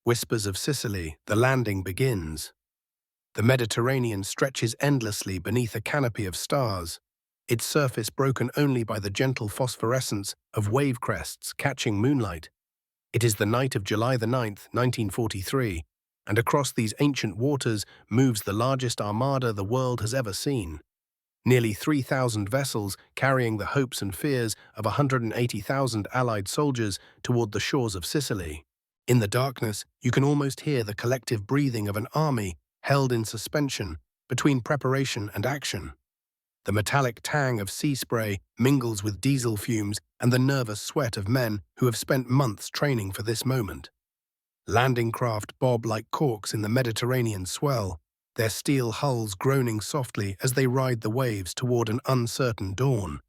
Whispers of Sicily, the landing begins. The Mediterranean stretches endlessly beneath a canopy of stars, its surface broken only by the gentle phosphorescence of wave crests catching moonlight. It is the night of July the 9th, 1943, and across these ancient waters moves the largest armada the world has ever seen. Nearly 3,000 vessels carrying the hopes and fears of 180,000 Allied soldiers toward the shores of Sicily. In the darkness, you can almost hear the collective breathing of an army held in suspension between preparation and action. The metallic tang of sea spray mingles with diesel fumes and the nervous sweat of men who have spent months training for this moment. Landing craft bob like corks in the Mediterranean swell, their steel hulls groaning softly as they ride the waves toward an uncertain dawn.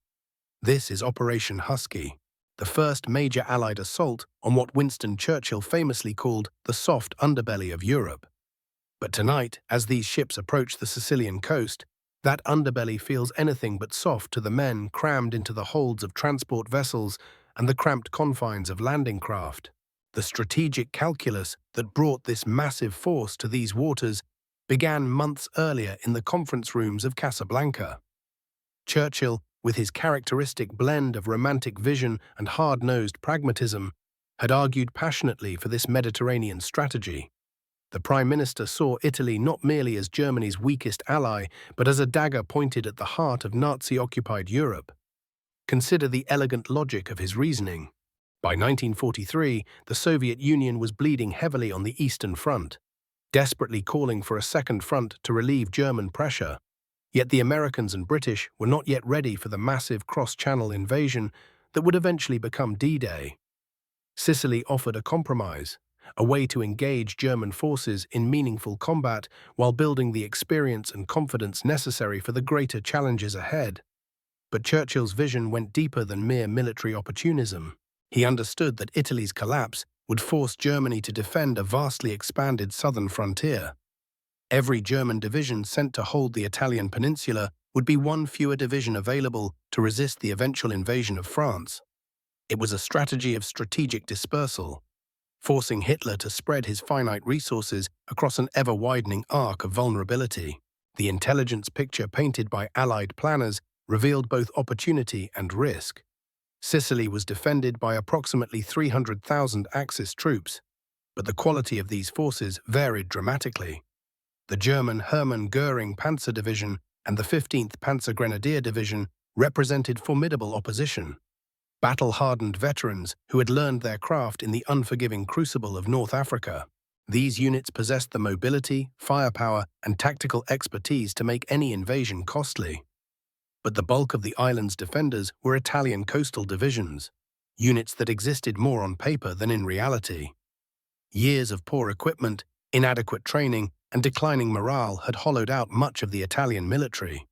This is Operation Husky, the first major Allied assault on what Winston Churchill famously called the soft underbelly of Europe. But tonight, as these ships approach the Sicilian coast, that underbelly feels anything but soft to the men crammed into the holds of transport vessels and the cramped confines of landing craft. The strategic calculus that brought this massive force to these waters began months earlier in the conference rooms of Casablanca. Churchill, with his characteristic blend of romantic vision and hard-nosed pragmatism, had argued passionately for this Mediterranean strategy. The Prime Minister saw Italy not merely as Germany's weakest ally, but as a dagger pointed at the heart of Nazi-occupied Europe. Consider the elegant logic of his reasoning. By 1943, the Soviet Union was bleeding heavily on the Eastern Front, desperately calling for a second front to relieve German pressure. Yet the Americans and British were not yet ready for the massive cross-channel invasion that would eventually become D-Day. Sicily offered a compromise, a way to engage German forces in meaningful combat while building the experience and confidence necessary for the greater challenges ahead. But Churchill's vision went deeper than mere military opportunism. He understood that Italy's collapse would force Germany to defend a vastly expanded southern frontier. Every German division sent to hold the Italian peninsula would be one fewer division available to resist the eventual invasion of France. It was a strategy of strategic dispersal, forcing Hitler to spread his finite resources across an ever-widening arc of vulnerability. The intelligence picture painted by Allied planners revealed both opportunity and risk. Sicily was defended by approximately 300,000 Axis troops, but the quality of these forces varied dramatically. The German Hermann Göring Panzer Division and the 15th Panzer Grenadier Division represented formidable opposition. Battle-hardened veterans who had learned their craft in the unforgiving crucible of North Africa. These units possessed the mobility, firepower, and tactical expertise to make any invasion costly. But the bulk of the island's defenders were Italian coastal divisions, units that existed more on paper than in reality. Years of poor equipment, inadequate training, and declining morale had hollowed out much of the Italian military.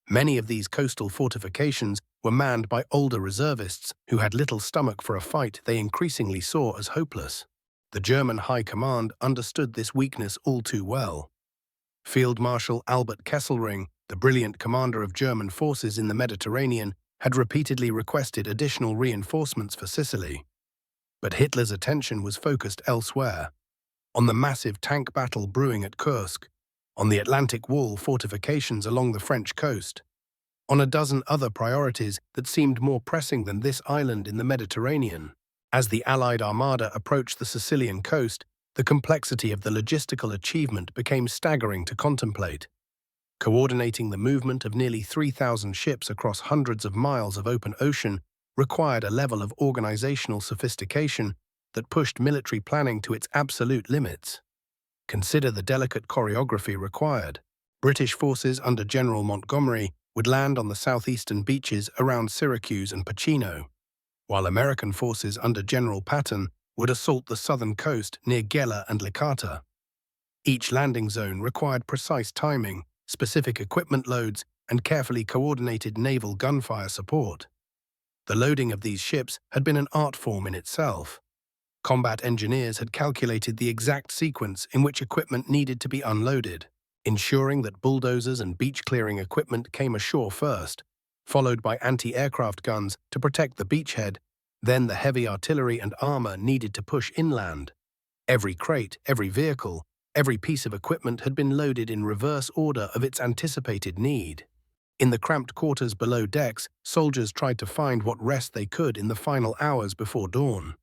Many of these coastal fortifications were manned by older reservists who had little stomach for a fight they increasingly saw as hopeless. The German High Command understood this weakness all too well. Field Marshal Albert Kesselring, the brilliant commander of German forces in the Mediterranean, had repeatedly requested additional reinforcements for Sicily. But Hitler's attention was focused elsewhere, on the massive tank battle brewing at Kursk, on the Atlantic Wall fortifications along the French coast, on a dozen other priorities that seemed more pressing than this island in the Mediterranean. As the Allied armada approached the Sicilian coast, the complexity of the logistical achievement became staggering to contemplate. Coordinating the movement of nearly 3,000 ships across hundreds of miles of open ocean required a level of organizational sophistication that pushed military planning to its absolute limits. Consider the delicate choreography required. British forces under General Montgomery would land on the southeastern beaches around Syracuse and Pacino, while American forces under General Patton would assault the southern coast near Gela and Licata. Each landing zone required precise timing, specific equipment loads, and carefully coordinated naval gunfire support. The loading of these ships had been an art form in itself. Combat engineers had calculated the exact sequence in which equipment needed to be unloaded, ensuring that bulldozers and beach-clearing equipment came ashore first, followed by anti-aircraft guns to protect the beachhead, then the heavy artillery and armor needed to push inland. Every crate, every vehicle, every piece of equipment had been loaded in reverse order of its anticipated need. In the cramped quarters below decks, soldiers tried to find what rest they could in the final hours before dawn.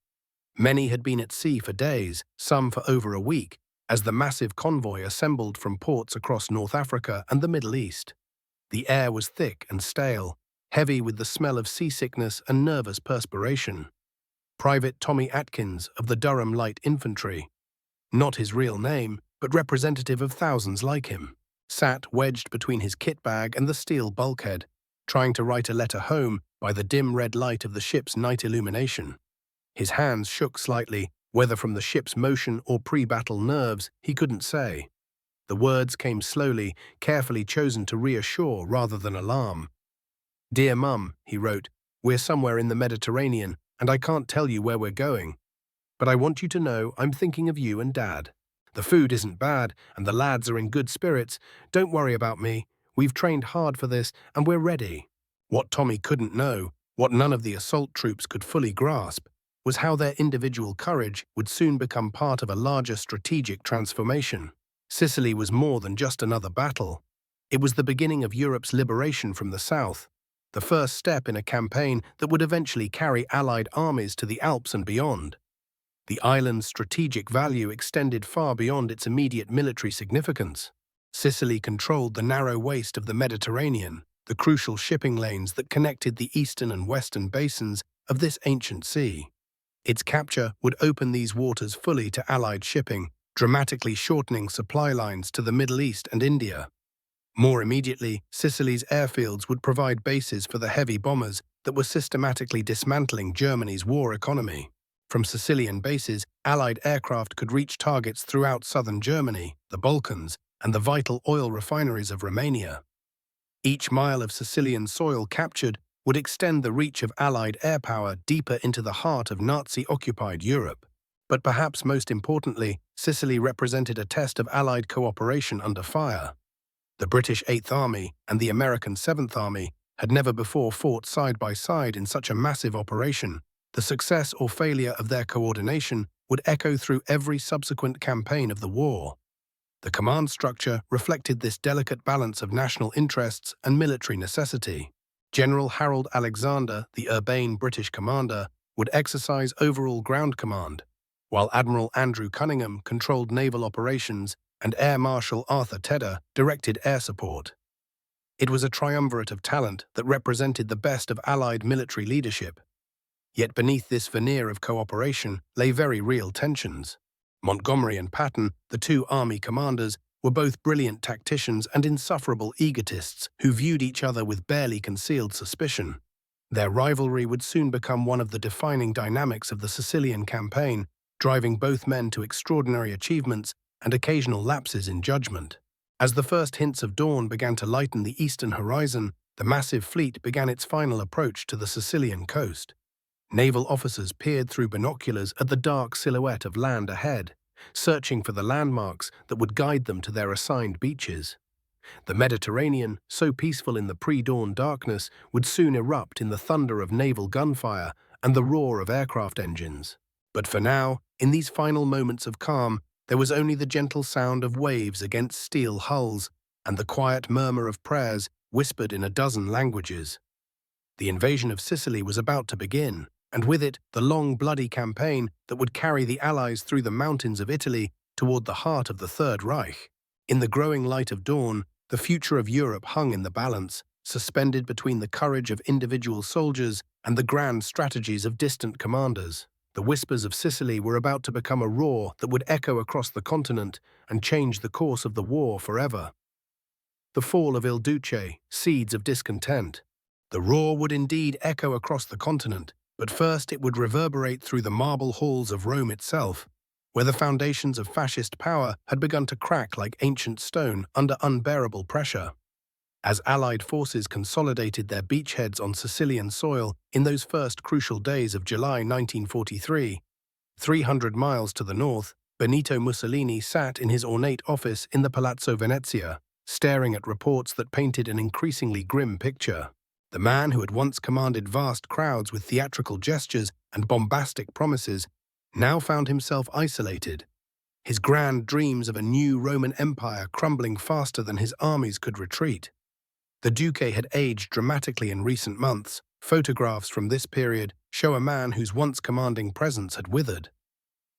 Many had been at sea for days, some for over a week, as the massive convoy assembled from ports across North Africa and the Middle East. The air was thick and stale, heavy with the smell of seasickness and nervous perspiration. Private Tommy Atkins of the Durham Light Infantry, not his real name, but representative of thousands like him, sat wedged between his kit bag and the steel bulkhead, trying to write a letter home by the dim red light of the ship's night illumination. His hands shook slightly, whether from the ship's motion or pre-battle nerves, he couldn't say. The words came slowly, carefully chosen to reassure rather than alarm. "Dear Mum," he wrote, "we're somewhere in the Mediterranean, and I can't tell you where we're going. But I want you to know I'm thinking of you and Dad. The food isn't bad, and the lads are in good spirits. Don't worry about me. We've trained hard for this, and we're ready." What Tommy couldn't know, what none of the assault troops could fully grasp, was how their individual courage would soon become part of a larger strategic transformation. Sicily was more than just another battle. It was the beginning of Europe's liberation from the south, the first step in a campaign that would eventually carry Allied armies to the Alps and beyond. The island's strategic value extended far beyond its immediate military significance. Sicily controlled the narrow waist of the Mediterranean, the crucial shipping lanes that connected the eastern and western basins of this ancient sea. Its capture would open these waters fully to Allied shipping, dramatically shortening supply lines to the Middle East and India. More immediately, Sicily's airfields would provide bases for the heavy bombers that were systematically dismantling Germany's war economy. From Sicilian bases, Allied aircraft could reach targets throughout southern Germany, the Balkans, and the vital oil refineries of Romania. Each mile of Sicilian soil captured would extend the reach of Allied air power deeper into the heart of Nazi-occupied Europe. But perhaps most importantly, Sicily represented a test of Allied cooperation under fire. The British 8th Army and the American 7th Army had never before fought side by side in such a massive operation. The success or failure of their coordination would echo through every subsequent campaign of the war. The command structure reflected this delicate balance of national interests and military necessity. General Harold Alexander, the urbane British commander, would exercise overall ground command, while Admiral Andrew Cunningham controlled naval operations and Air Marshal Arthur Tedder directed air support. It was a triumvirate of talent that represented the best of Allied military leadership. Yet beneath this veneer of cooperation lay very real tensions. Montgomery and Patton, the two army commanders, were both brilliant tacticians and insufferable egotists who viewed each other with barely concealed suspicion. Their rivalry would soon become one of the defining dynamics of the Sicilian campaign, driving both men to extraordinary achievements and occasional lapses in judgment. As the first hints of dawn began to lighten the eastern horizon, the massive fleet began its final approach to the Sicilian coast. Naval officers peered through binoculars at the dark silhouette of land ahead, searching for the landmarks that would guide them to their assigned beaches. The Mediterranean, so peaceful in the pre-dawn darkness, would soon erupt in the thunder of naval gunfire and the roar of aircraft engines. But for now, in these final moments of calm, there was only the gentle sound of waves against steel hulls and the quiet murmur of prayers whispered in a dozen languages. The invasion of Sicily was about to begin, and with it the long, bloody campaign that would carry the Allies through the mountains of Italy toward the heart of the Third Reich. In the growing light of dawn, the future of Europe hung in the balance, suspended between the courage of individual soldiers and the grand strategies of distant commanders. The whispers of Sicily were about to become a roar that would echo across the continent and change the course of the war forever. The fall of Il Duce, seeds of discontent. The roar would indeed echo across the continent, but first it would reverberate through the marble halls of Rome itself, where the foundations of fascist power had begun to crack like ancient stone under unbearable pressure. As Allied forces consolidated their beachheads on Sicilian soil in those first crucial days of July 1943, 300 miles to the north, Benito Mussolini sat in his ornate office in the Palazzo Venezia, staring at reports that painted an increasingly grim picture. The man who had once commanded vast crowds with theatrical gestures and bombastic promises now found himself isolated, his grand dreams of a new Roman Empire crumbling faster than his armies could retreat. The Duce had aged dramatically in recent months. Photographs from this period show a man whose once commanding presence had withered.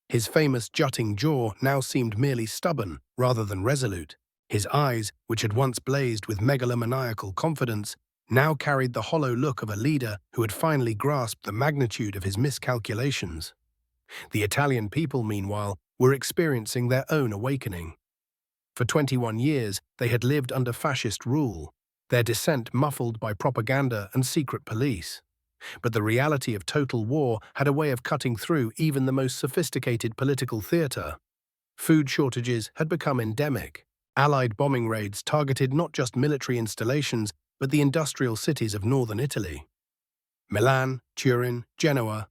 His famous jutting jaw now seemed merely stubborn rather than resolute. His eyes, which had once blazed with megalomaniacal confidence, now carried the hollow look of a leader who had finally grasped the magnitude of his miscalculations. The Italian people, meanwhile, were experiencing their own awakening. For 21 years, they had lived under fascist rule, their dissent muffled by propaganda and secret police. But the reality of total war had a way of cutting through even the most sophisticated political theater. Food shortages had become endemic. Allied bombing raids targeted not just military installations, but the industrial cities of northern Italy. Milan, Turin, Genoa,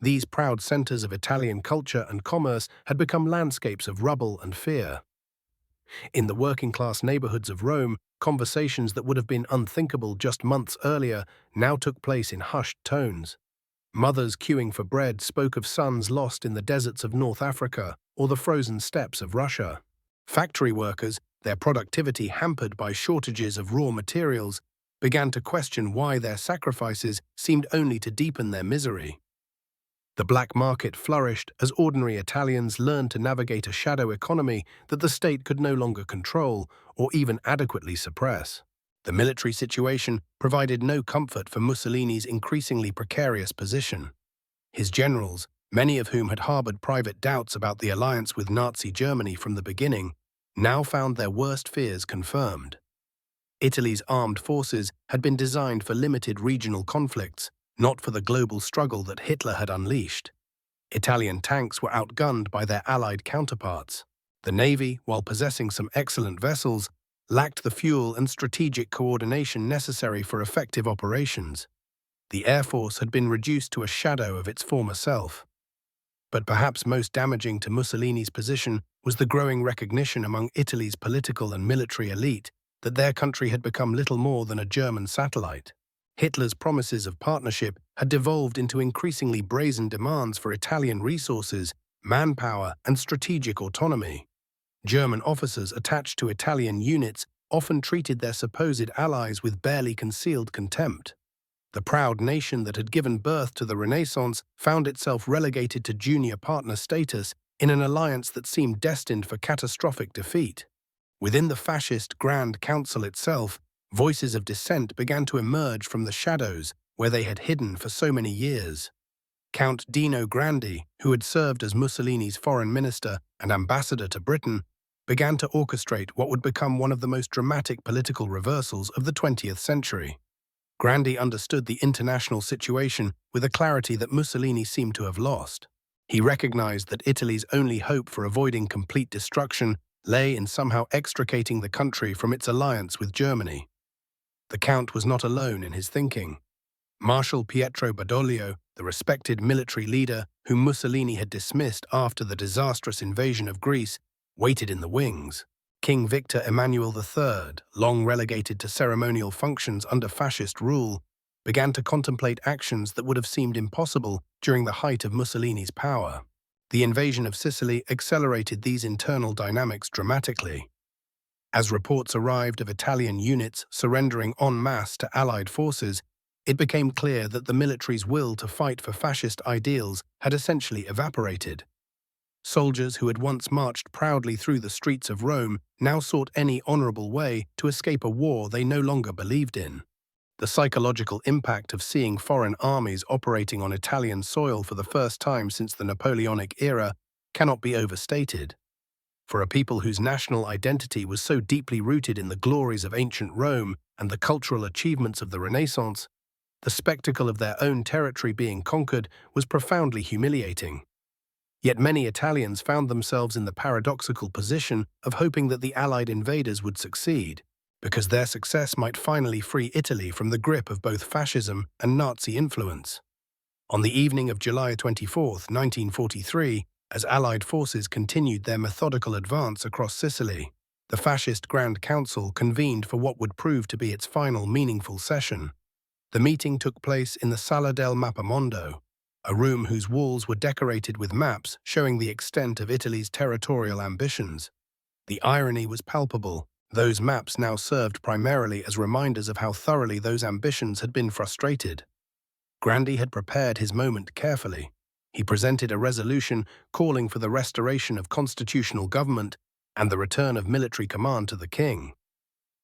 these proud centers of Italian culture and commerce had become landscapes of rubble and fear. In the working-class neighborhoods of Rome, conversations that would have been unthinkable just months earlier now took place in hushed tones. Mothers queuing for bread spoke of sons lost in the deserts of North Africa or the frozen steppes of Russia. Factory workers, their productivity hampered by shortages of raw materials, began to question why their sacrifices seemed only to deepen their misery. The black market flourished as ordinary Italians learned to navigate a shadow economy that the state could no longer control or even adequately suppress. The military situation provided no comfort for Mussolini's increasingly precarious position. His generals, many of whom had harbored private doubts about the alliance with Nazi Germany from the beginning, now found their worst fears confirmed. Italy's armed forces had been designed for limited regional conflicts, not for the global struggle that Hitler had unleashed. Italian tanks were outgunned by their Allied counterparts. The Navy, while possessing some excellent vessels, lacked the fuel and strategic coordination necessary for effective operations. The Air Force had been reduced to a shadow of its former self. But perhaps most damaging to Mussolini's position was the growing recognition among Italy's political and military elite that their country had become little more than a German satellite. Hitler's promises of partnership had devolved into increasingly brazen demands for Italian resources, manpower, and strategic autonomy. German officers attached to Italian units often treated their supposed allies with barely concealed contempt. The proud nation that had given birth to the Renaissance found itself relegated to junior partner status in an alliance that seemed destined for catastrophic defeat. Within the fascist Grand Council itself, voices of dissent began to emerge from the shadows where they had hidden for so many years. Count Dino Grandi, who had served as Mussolini's foreign minister and ambassador to Britain, began to orchestrate what would become one of the most dramatic political reversals of the 20th century. Grandi understood the international situation with a clarity that Mussolini seemed to have lost. He recognized that Italy's only hope for avoiding complete destruction lay in somehow extricating the country from its alliance with Germany. The Count was not alone in his thinking. Marshal Pietro Badoglio, the respected military leader whom Mussolini had dismissed after the disastrous invasion of Greece, waited in the wings. King Victor Emmanuel III, long relegated to ceremonial functions under fascist rule, began to contemplate actions that would have seemed impossible during the height of Mussolini's power. The invasion of Sicily accelerated these internal dynamics dramatically. As reports arrived of Italian units surrendering en masse to Allied forces, it became clear that the military's will to fight for fascist ideals had essentially evaporated. Soldiers who had once marched proudly through the streets of Rome now sought any honorable way to escape a war they no longer believed in. The psychological impact of seeing foreign armies operating on Italian soil for the first time since the Napoleonic era cannot be overstated. For a people whose national identity was so deeply rooted in the glories of ancient Rome and the cultural achievements of the Renaissance, the spectacle of their own territory being conquered was profoundly humiliating. Yet many Italians found themselves in the paradoxical position of hoping that the Allied invaders would succeed, because their success might finally free Italy from the grip of both fascism and Nazi influence. On the evening of July 24, 1943, as Allied forces continued their methodical advance across Sicily, the fascist Grand Council convened for what would prove to be its final meaningful session. The meeting took place in the Sala del Mappamondo, a room whose walls were decorated with maps showing the extent of Italy's territorial ambitions. The irony was palpable. Those maps now served primarily as reminders of how thoroughly those ambitions had been frustrated. Grandi had prepared his moment carefully. He presented a resolution calling for the restoration of constitutional government and the return of military command to the king.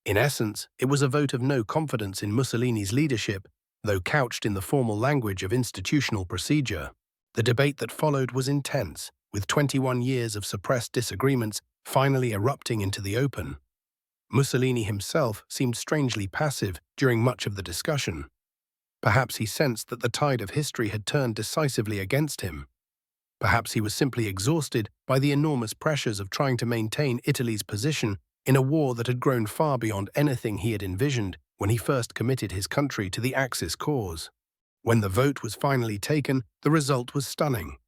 In essence, it was a vote of no confidence in Mussolini's leadership, though couched in the formal language of institutional procedure. The debate that followed was intense, with 21 years of suppressed disagreements finally erupting into the open. Mussolini himself seemed strangely passive during much of the discussion. Perhaps he sensed that the tide of history had turned decisively against him. Perhaps he was simply exhausted by the enormous pressures of trying to maintain Italy's position in a war that had grown far beyond anything he had envisioned when he first committed his country to the Axis cause. When the vote was finally taken, the result was stunning.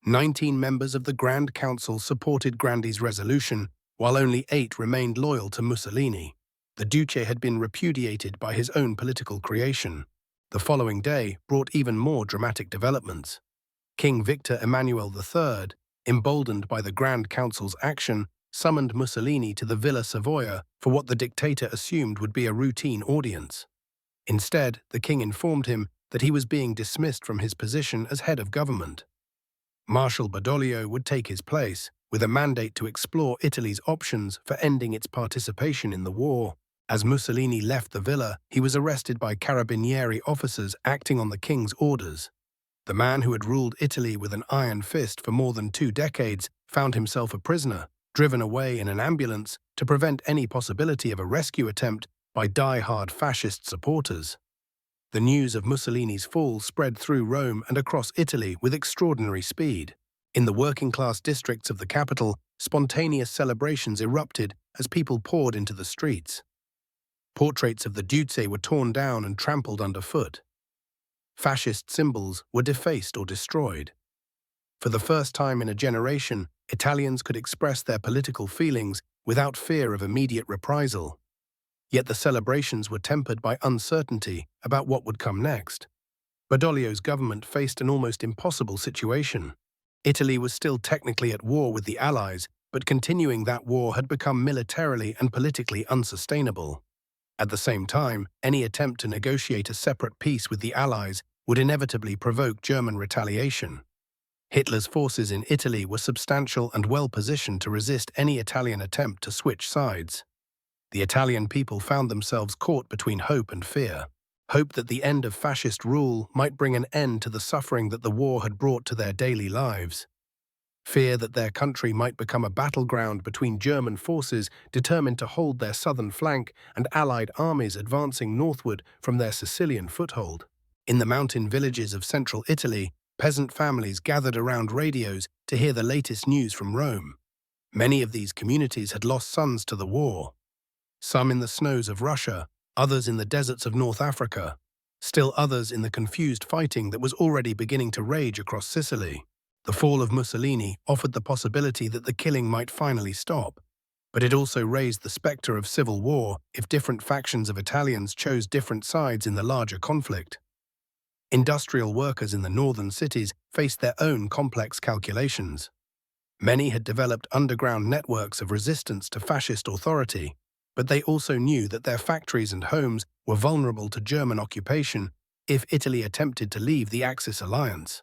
19 members of the Grand Council supported Grandi's resolution, while only 8 remained loyal to Mussolini. The Duce had been repudiated by his own political creation. The following day brought even more dramatic developments. King Victor Emmanuel III, emboldened by the Grand Council's action, summoned Mussolini to the Villa Savoia for what the dictator assumed would be a routine audience. Instead, the king informed him that he was being dismissed from his position as head of government. Marshal Badoglio would take his place, with a mandate to explore Italy's options for ending its participation in the war. As Mussolini left the villa, he was arrested by carabinieri officers acting on the king's orders. The man who had ruled Italy with an iron fist for more than 2 decades found himself a prisoner, driven away in an ambulance to prevent any possibility of a rescue attempt by die-hard fascist supporters. The news of Mussolini's fall spread through Rome and across Italy with extraordinary speed. In the working-class districts of the capital, spontaneous celebrations erupted as people poured into the streets. Portraits of the Duce were torn down and trampled underfoot. Fascist symbols were defaced or destroyed. For the first time in a generation, Italians could express their political feelings without fear of immediate reprisal. Yet the celebrations were tempered by uncertainty about what would come next. Badoglio's government faced an almost impossible situation. Italy was still technically at war with the Allies, but continuing that war had become militarily and politically unsustainable. At the same time, any attempt to negotiate a separate peace with the Allies would inevitably provoke German retaliation. Hitler's forces in Italy were substantial and well-positioned to resist any Italian attempt to switch sides. The Italian people found themselves caught between hope and fear. Hope that the end of fascist rule might bring an end to the suffering that the war had brought to their daily lives. Fear that their country might become a battleground between German forces determined to hold their southern flank and Allied armies advancing northward from their Sicilian foothold. In the mountain villages of central Italy, peasant families gathered around radios to hear the latest news from Rome. Many of these communities had lost sons to the war. Some in the snows of Russia, others in the deserts of North Africa, still others in the confused fighting that was already beginning to rage across Sicily. The fall of Mussolini offered the possibility that the killing might finally stop, but it also raised the specter of civil war if different factions of Italians chose different sides in the larger conflict. Industrial workers in the northern cities faced their own complex calculations. Many had developed underground networks of resistance to fascist authority, but they also knew that their factories and homes were vulnerable to German occupation if Italy attempted to leave the Axis alliance.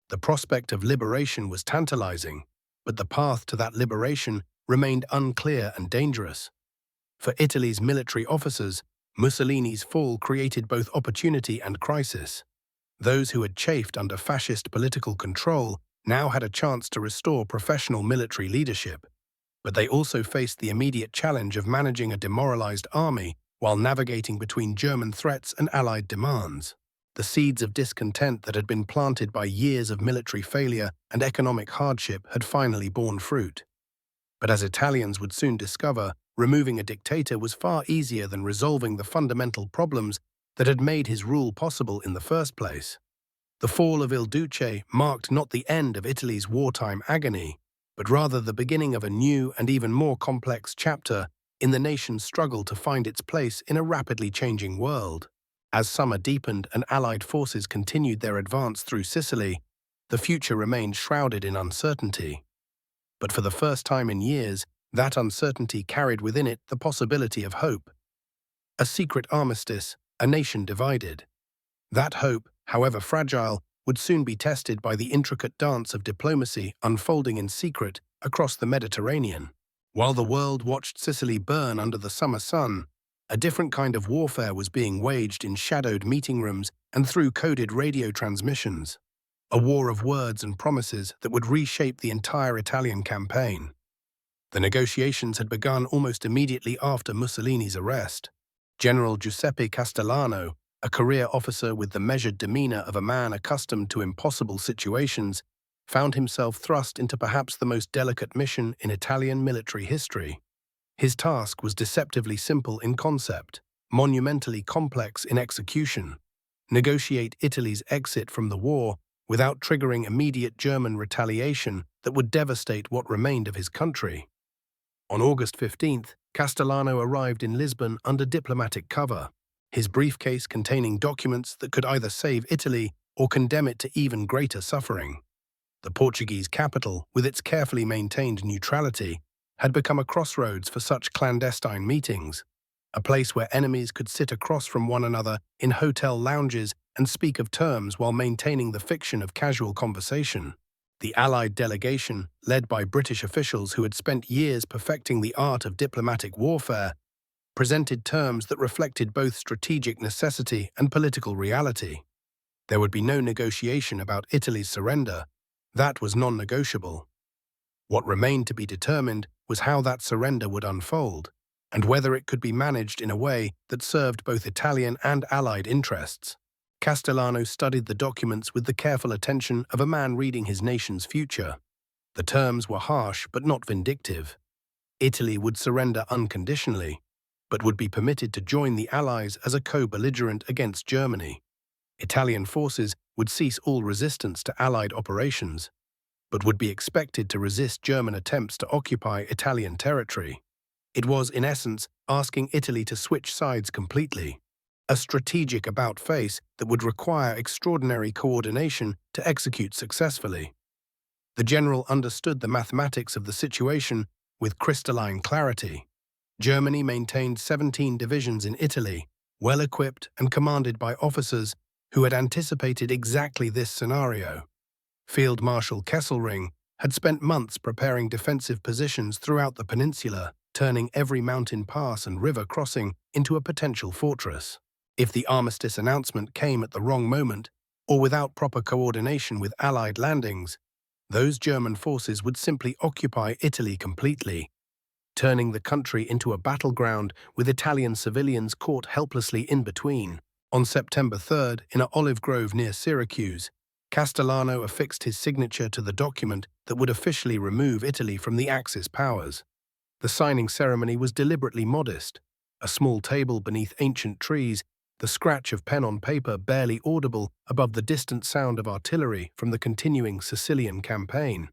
The prospect of liberation was tantalizing, but the path to that liberation remained unclear and dangerous. For Italy's military officers, Mussolini's fall created both opportunity and crisis. Those who had chafed under fascist political control now had a chance to restore professional military leadership, but they also faced the immediate challenge of managing a demoralized army while navigating between German threats and Allied demands. The seeds of discontent that had been planted by years of military failure and economic hardship had finally borne fruit. But as Italians would soon discover, removing a dictator was far easier than resolving the fundamental problems that had made his rule possible in the first place. The fall of Il Duce marked not the end of Italy's wartime agony, but rather the beginning of a new and even more complex chapter in the nation's struggle to find its place in a rapidly changing world. As summer deepened and Allied forces continued their advance through Sicily, the future remained shrouded in uncertainty. But for the first time in years, that uncertainty carried within it the possibility of hope. A secret armistice, a nation divided. That hope, however fragile, would soon be tested by the intricate dance of diplomacy unfolding in secret across the Mediterranean. While the world watched Sicily burn under the summer sun, a different kind of warfare was being waged in shadowed meeting rooms and through coded radio transmissions. A war of words and promises that would reshape the entire Italian campaign. The negotiations had begun almost immediately after Mussolini's arrest. General Giuseppe Castellano, a career officer with the measured demeanor of a man accustomed to impossible situations, found himself thrust into perhaps the most delicate mission in Italian military history. His task was deceptively simple in concept, monumentally complex in execution: negotiate Italy's exit from the war without triggering immediate German retaliation that would devastate what remained of his country. On August 15th, Castellano arrived in Lisbon under diplomatic cover, his briefcase containing documents that could either save Italy or condemn it to even greater suffering. The Portuguese capital, with its carefully maintained neutrality, had become a crossroads for such clandestine meetings, a place where enemies could sit across from one another in hotel lounges and speak of terms while maintaining the fiction of casual conversation. The Allied delegation, led by British officials who had spent years perfecting the art of diplomatic warfare, presented terms that reflected both strategic necessity and political reality. There would be no negotiation about Italy's surrender. That was non-negotiable. What remained to be determined was how that surrender would unfold, and whether it could be managed in a way that served both Italian and Allied interests. Castellano studied the documents with the careful attention of a man reading his nation's future. The terms were harsh but not vindictive. Italy would surrender unconditionally, but would be permitted to join the Allies as a co-belligerent against Germany. Italian forces would cease all resistance to Allied operations, but would be expected to resist German attempts to occupy Italian territory. It was, in essence, asking Italy to switch sides completely. A strategic about-face that would require extraordinary coordination to execute successfully. The general understood the mathematics of the situation with crystalline clarity. Germany maintained 17 divisions in Italy, well-equipped and commanded by officers who had anticipated exactly this scenario. Field Marshal Kesselring had spent months preparing defensive positions throughout the peninsula, turning every mountain pass and river crossing into a potential fortress. If the armistice announcement came at the wrong moment, or without proper coordination with Allied landings, those German forces would simply occupy Italy completely, turning the country into a battleground with Italian civilians caught helplessly in between. On September 3rd, in an olive grove near Syracuse, Castellano affixed his signature to the document that would officially remove Italy from the Axis powers. The signing ceremony was deliberately modest: a small table beneath ancient trees, the scratch of pen on paper barely audible above the distant sound of artillery from the continuing Sicilian campaign.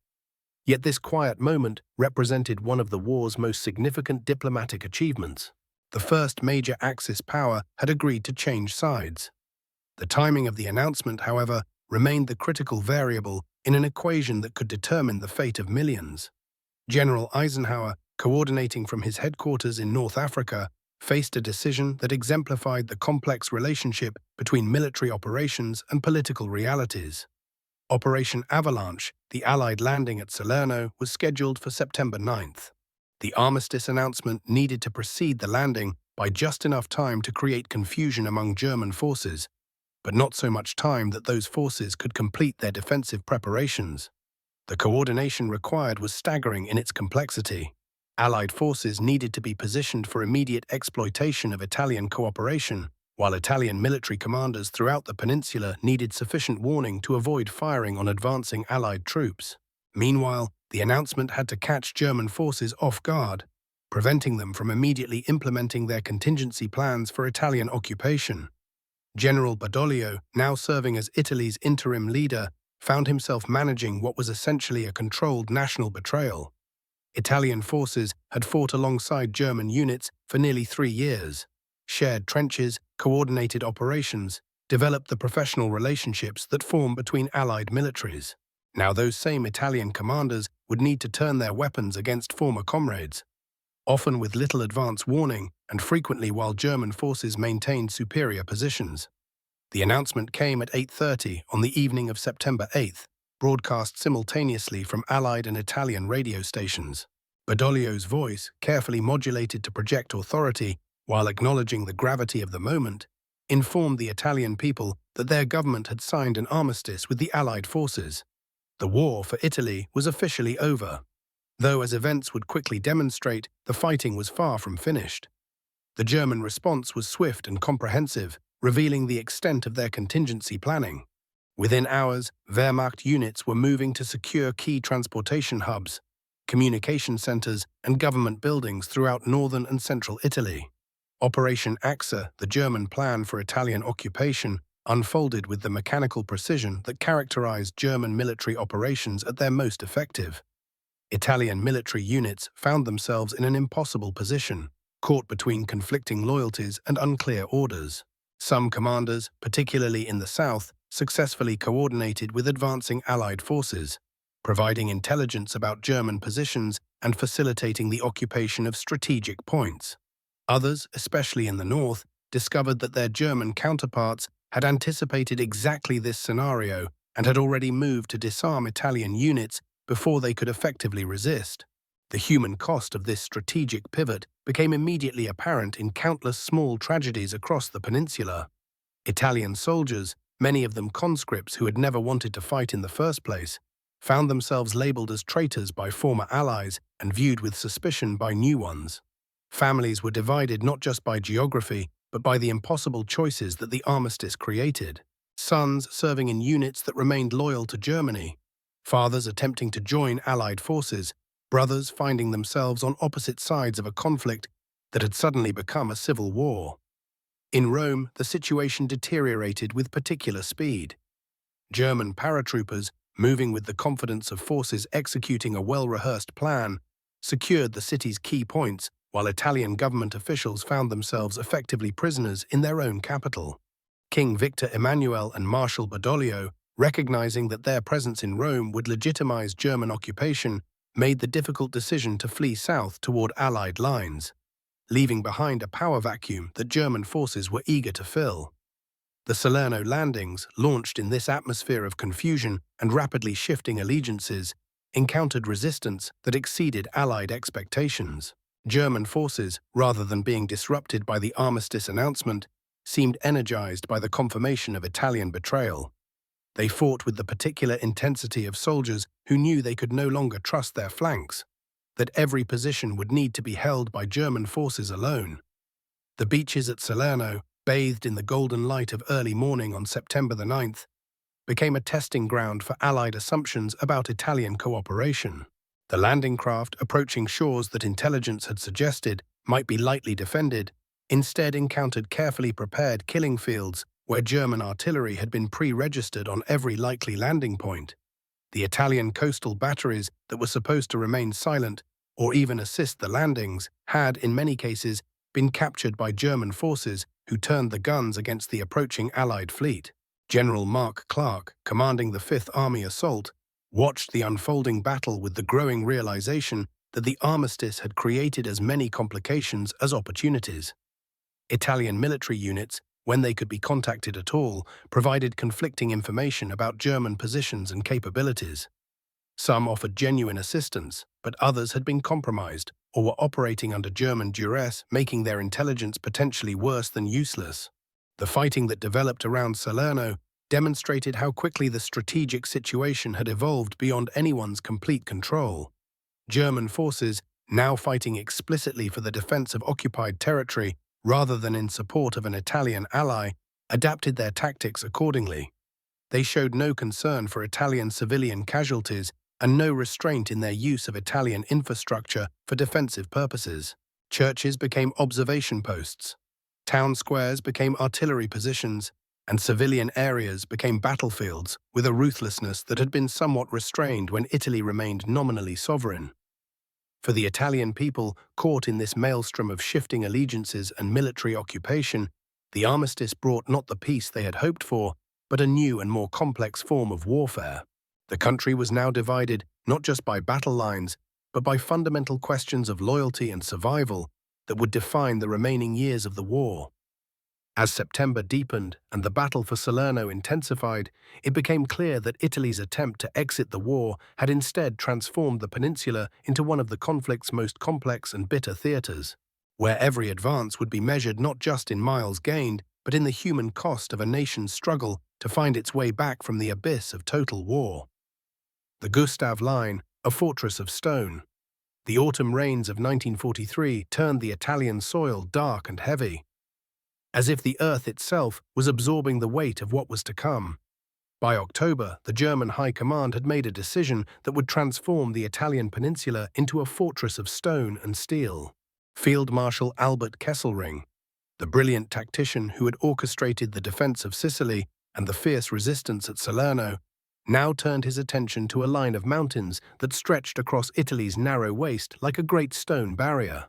Yet this quiet moment represented one of the war's most significant diplomatic achievements. The first major Axis power had agreed to change sides. The timing of the announcement, however, remained the critical variable in an equation that could determine the fate of millions. General Eisenhower, coordinating from his headquarters in North Africa, faced a decision that exemplified the complex relationship between military operations and political realities. Operation Avalanche, the Allied landing at Salerno, was scheduled for September 9th. The armistice announcement needed to precede the landing by just enough time to create confusion among German forces, but not so much time that those forces could complete their defensive preparations. The coordination required was staggering in its complexity. Allied forces needed to be positioned for immediate exploitation of Italian cooperation, while Italian military commanders throughout the peninsula needed sufficient warning to avoid firing on advancing Allied troops. Meanwhile, the announcement had to catch German forces off guard, preventing them from immediately implementing their contingency plans for Italian occupation. General Badoglio, now serving as Italy's interim leader, found himself managing what was essentially a controlled national betrayal. Italian forces had fought alongside German units for nearly 3 years, shared trenches, coordinated operations, developed the professional relationships that form between Allied militaries. Now those same Italian commanders would need to turn their weapons against former comrades, often with little advance warning and frequently while German forces maintained superior positions. The announcement came at 8:30 on the evening of September 8th, broadcast simultaneously from Allied and Italian radio stations. Badoglio's voice, carefully modulated to project authority while acknowledging the gravity of the moment, informed the Italian people that their government had signed an armistice with the Allied forces. The war for Italy was officially over, though as events would quickly demonstrate, the fighting was far from finished. The German response was swift and comprehensive, revealing the extent of their contingency planning. Within hours, Wehrmacht units were moving to secure key transportation hubs, communication centers, and government buildings throughout northern and central Italy. Operation AXA, the German plan for Italian occupation, unfolded with the mechanical precision that characterized German military operations at their most effective. Italian military units found themselves in an impossible position, caught between conflicting loyalties and unclear orders. Some commanders, particularly in the south, successfully coordinated with advancing Allied forces, providing intelligence about German positions and facilitating the occupation of strategic points. Others, especially in the north, discovered that their German counterparts had anticipated exactly this scenario and had already moved to disarm Italian units before they could effectively resist. The human cost of this strategic pivot became immediately apparent in countless small tragedies across the peninsula. Italian soldiers, many of them conscripts who had never wanted to fight in the first place, found themselves labeled as traitors by former allies and viewed with suspicion by new ones. Families were divided not just by geography, but by the impossible choices that the armistice created. Sons serving in units that remained loyal to Germany, fathers attempting to join Allied forces, brothers finding themselves on opposite sides of a conflict that had suddenly become a civil war. In Rome, the situation deteriorated with particular speed. German paratroopers, moving with the confidence of forces executing a well-rehearsed plan, secured the city's key points, while Italian government officials found themselves effectively prisoners in their own capital. King Victor Emmanuel and Marshal Badoglio, recognizing that their presence in Rome would legitimize German occupation, made the difficult decision to flee south toward Allied lines, leaving behind a power vacuum that German forces were eager to fill. The Salerno landings, launched in this atmosphere of confusion and rapidly shifting allegiances, encountered resistance that exceeded Allied expectations. German forces, rather than being disrupted by the armistice announcement, seemed energized by the confirmation of Italian betrayal. They fought with the particular intensity of soldiers who knew they could no longer trust their flanks, that every position would need to be held by German forces alone. The beaches at Salerno, bathed in the golden light of early morning on September the 9th, became a testing ground for Allied assumptions about Italian cooperation. The landing craft, approaching shores that intelligence had suggested might be lightly defended, instead encountered carefully prepared killing fields where German artillery had been pre-registered on every likely landing point. The Italian coastal batteries that were supposed to remain silent or even assist the landings had, in many cases, been captured by German forces who turned the guns against the approaching Allied fleet. General Mark Clark, commanding the Fifth Army assault, watched the unfolding battle with the growing realization that the armistice had created as many complications as opportunities. Italian military units, when they could be contacted at all, provided conflicting information about German positions and capabilities. Some offered genuine assistance, but others had been compromised or were operating under German duress, making their intelligence potentially worse than useless. The fighting that developed around Salerno demonstrated how quickly the strategic situation had evolved beyond anyone's complete control. German forces, now fighting explicitly for the defense of occupied territory rather than in support of an Italian ally, adapted their tactics accordingly. They showed no concern for Italian civilian casualties and no restraint in their use of Italian infrastructure for defensive purposes. Churches became observation posts, town squares became artillery positions, and civilian areas became battlefields with a ruthlessness that had been somewhat restrained when Italy remained nominally sovereign. For the Italian people, caught in this maelstrom of shifting allegiances and military occupation, the armistice brought not the peace they had hoped for, but a new and more complex form of warfare. The country was now divided not just by battle lines, but by fundamental questions of loyalty and survival that would define the remaining years of the war. As September deepened and the battle for Salerno intensified, it became clear that Italy's attempt to exit the war had instead transformed the peninsula into one of the conflict's most complex and bitter theaters, where every advance would be measured not just in miles gained, but in the human cost of a nation's struggle to find its way back from the abyss of total war. The Gustav Line, a fortress of stone. The autumn rains of 1943 turned the Italian soil dark and heavy, as if the earth itself was absorbing the weight of what was to come. By October, the German High Command had made a decision that would transform the Italian peninsula into a fortress of stone and steel. Field Marshal Albert Kesselring, the brilliant tactician who had orchestrated the defense of Sicily and the fierce resistance at Salerno, now turned his attention to a line of mountains that stretched across Italy's narrow waste like a great stone barrier.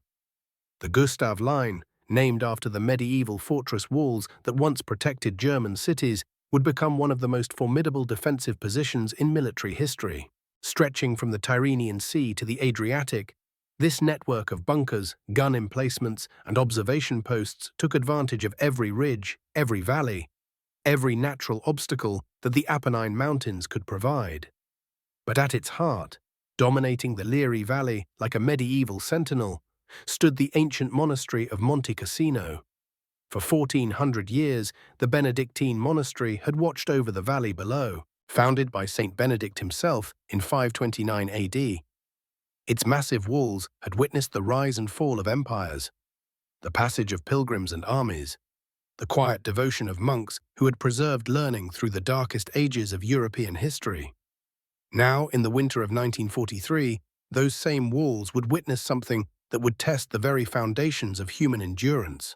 The Gustav Line, named after the medieval fortress walls that once protected German cities, would become one of the most formidable defensive positions in military history. Stretching from the Tyrrhenian Sea to the Adriatic, this network of bunkers, gun emplacements, and observation posts took advantage of every ridge, every valley, every natural obstacle that the Apennine Mountains could provide. But at its heart, dominating the Liri Valley like a medieval sentinel, stood the ancient monastery of Monte Cassino. For 1400 years, the Benedictine monastery had watched over the valley below, founded by Saint Benedict himself in 529 AD. Its massive walls had witnessed the rise and fall of empires, the passage of pilgrims and armies, the quiet devotion of monks who had preserved learning through the darkest ages of European history. Now, in the winter of 1943, those same walls would witness something that would test the very foundations of human endurance.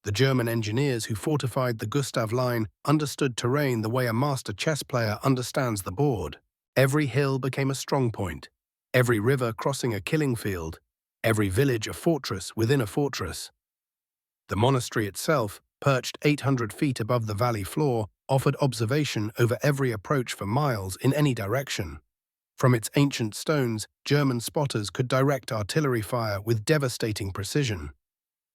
The German engineers who fortified the Gustav Line understood terrain the way a master chess player understands the board. Every hill became a strong point, every river crossing a killing field, every village a fortress within a fortress. The monastery itself, perched 800 feet above the valley floor, offered observation over every approach for miles in any direction. From its ancient stones, German spotters could direct artillery fire with devastating precision,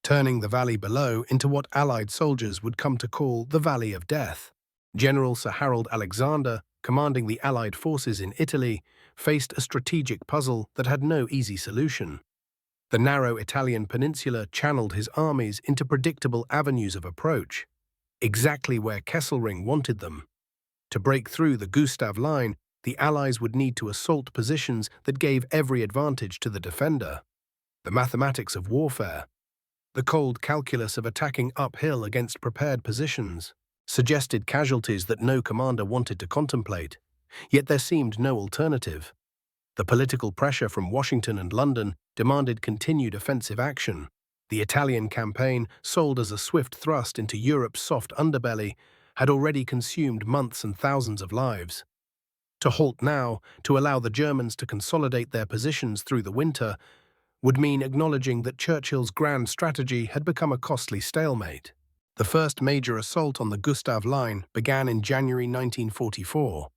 turning the valley below into what Allied soldiers would come to call the Valley of Death. General Sir Harold Alexander, commanding the Allied forces in Italy, faced a strategic puzzle that had no easy solution. The narrow Italian peninsula channeled his armies into predictable avenues of approach, exactly where Kesselring wanted them. To break through the Gustav Line, the Allies would need to assault positions that gave every advantage to the defender. The mathematics of warfare, the cold calculus of attacking uphill against prepared positions, suggested casualties that no commander wanted to contemplate, yet there seemed no alternative. The political pressure from Washington and London demanded continued offensive action. The Italian campaign, sold as a swift thrust into Europe's soft underbelly, had already consumed months and thousands of lives. To halt now, to allow the Germans to consolidate their positions through the winter, would mean acknowledging that Churchill's grand strategy had become a costly stalemate. The first major assault on the Gustav Line began in January 1944,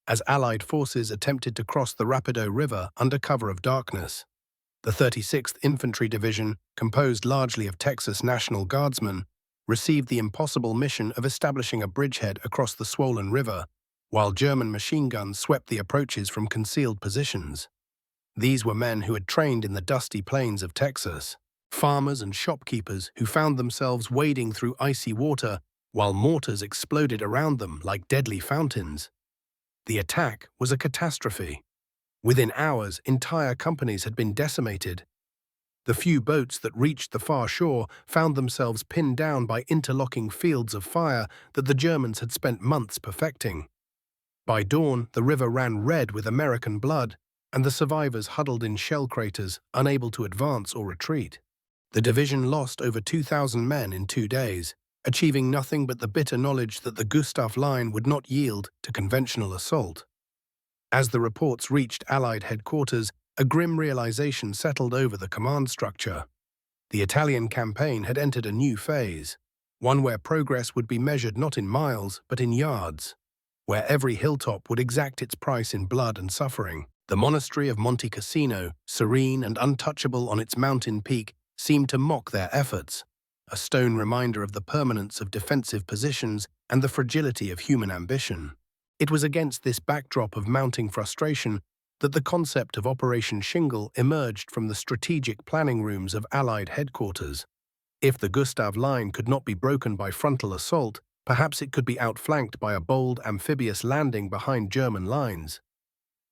as Allied forces attempted to cross the Rapido River under cover of darkness. The 36th Infantry Division, composed largely of Texas National Guardsmen, received the impossible mission of establishing a bridgehead across the swollen river, while German machine guns swept the approaches from concealed positions. These were men who had trained in the dusty plains of Texas, farmers and shopkeepers who found themselves wading through icy water while mortars exploded around them like deadly fountains. The attack was a catastrophe. Within hours, entire companies had been decimated. The few boats that reached the far shore found themselves pinned down by interlocking fields of fire that the Germans had spent months perfecting. By dawn, the river ran red with American blood, and the survivors huddled in shell craters, unable to advance or retreat. The division lost over 2,000 men in 2 days, achieving nothing but the bitter knowledge that the Gustav Line would not yield to conventional assault. As the reports reached Allied headquarters, a grim realization settled over the command structure. The Italian campaign had entered a new phase, one where progress would be measured not in miles but in yards. where every hilltop would exact its price in blood and suffering. The monastery of Monte Cassino, serene and untouchable on its mountain peak, seemed to mock their efforts, a stone reminder of the permanence of defensive positions and the fragility of human ambition. It was against this backdrop of mounting frustration that the concept of Operation Shingle emerged from the strategic planning rooms of Allied headquarters. If the Gustav Line could not be broken by frontal assault, perhaps it could be outflanked by a bold amphibious landing behind German lines.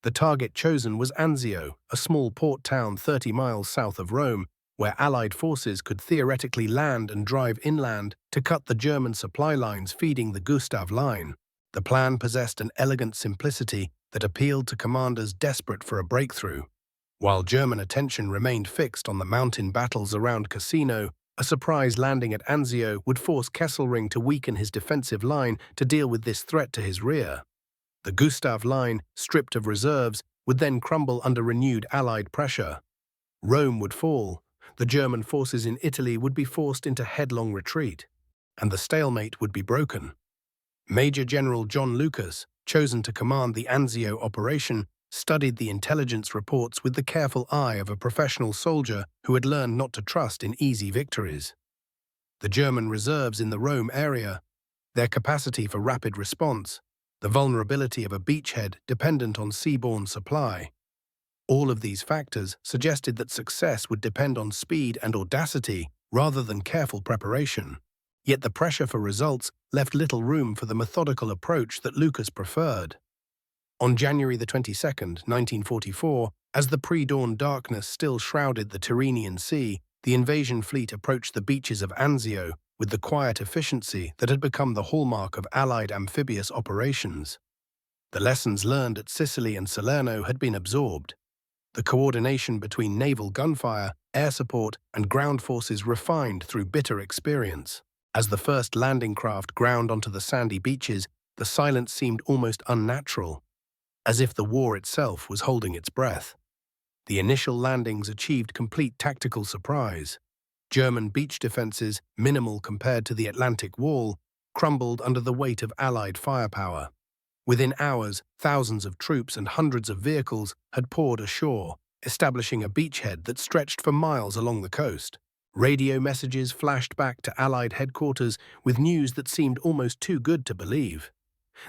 The target chosen was Anzio, a small port town 30 miles south of Rome, where Allied forces could theoretically land and drive inland to cut the German supply lines feeding the Gustav Line. The plan possessed an elegant simplicity that appealed to commanders desperate for a breakthrough. While German attention remained fixed on the mountain battles around Cassino, a surprise landing at Anzio would force Kesselring to weaken his defensive line to deal with this threat to his rear. The Gustav Line, stripped of reserves, would then crumble under renewed Allied pressure. Rome would fall, the German forces in Italy would be forced into headlong retreat, and the stalemate would be broken. Major General John Lucas, chosen to command the Anzio operation, studied the intelligence reports with the careful eye of a professional soldier who had learned not to trust in easy victories. The German reserves in the Rome area, their capacity for rapid response, the vulnerability of a beachhead dependent on seaborne supply. All of these factors suggested that success would depend on speed and audacity rather than careful preparation. Yet the pressure for results left little room for the methodical approach that Lucas preferred. On January the 22nd, 1944, as the pre-dawn darkness still shrouded the Tyrrhenian Sea, the invasion fleet approached the beaches of Anzio with the quiet efficiency that had become the hallmark of Allied amphibious operations. The lessons learned at Sicily and Salerno had been absorbed. The coordination between naval gunfire, air support, and ground forces refined through bitter experience. As the first landing craft ground onto the sandy beaches, the silence seemed almost unnatural, as if the war itself was holding its breath. The initial landings achieved complete tactical surprise. German beach defenses, minimal compared to the Atlantic Wall, crumbled under the weight of Allied firepower. Within hours, thousands of troops and hundreds of vehicles had poured ashore, establishing a beachhead that stretched for miles along the coast. Radio messages flashed back to Allied headquarters with news that seemed almost too good to believe.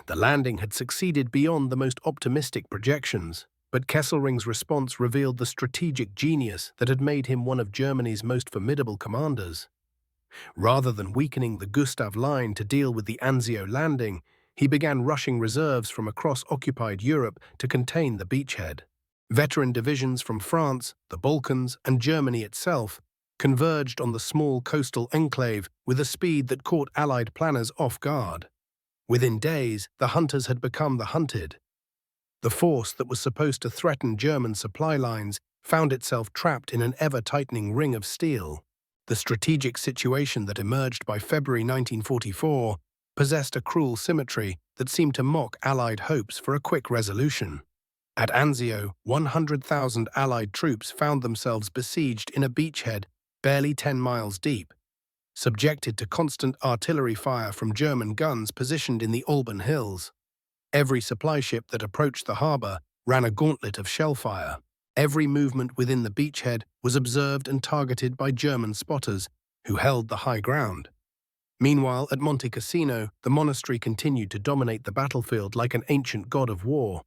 The landing had succeeded beyond the most optimistic projections, but Kesselring's response revealed the strategic genius that had made him one of Germany's most formidable commanders. Rather than weakening the Gustav Line to deal with the Anzio landing, he began rushing reserves from across occupied Europe to contain the beachhead. Veteran divisions from France, the Balkans, and Germany itself converged on the small coastal enclave with a speed that caught Allied planners off guard. Within days, the hunters had become the hunted. The force that was supposed to threaten German supply lines found itself trapped in an ever-tightening ring of steel. The strategic situation that emerged by February 1944 possessed a cruel symmetry that seemed to mock Allied hopes for a quick resolution. At Anzio, 100,000 Allied troops found themselves besieged in a beachhead barely 10 miles deep, subjected to constant artillery fire from German guns positioned in the Alban Hills. Every supply ship that approached the harbor ran a gauntlet of shellfire. Every movement within the beachhead was observed and targeted by German spotters who held the high ground. Meanwhile, at Monte Cassino, the monastery continued to dominate the battlefield like an ancient god of war.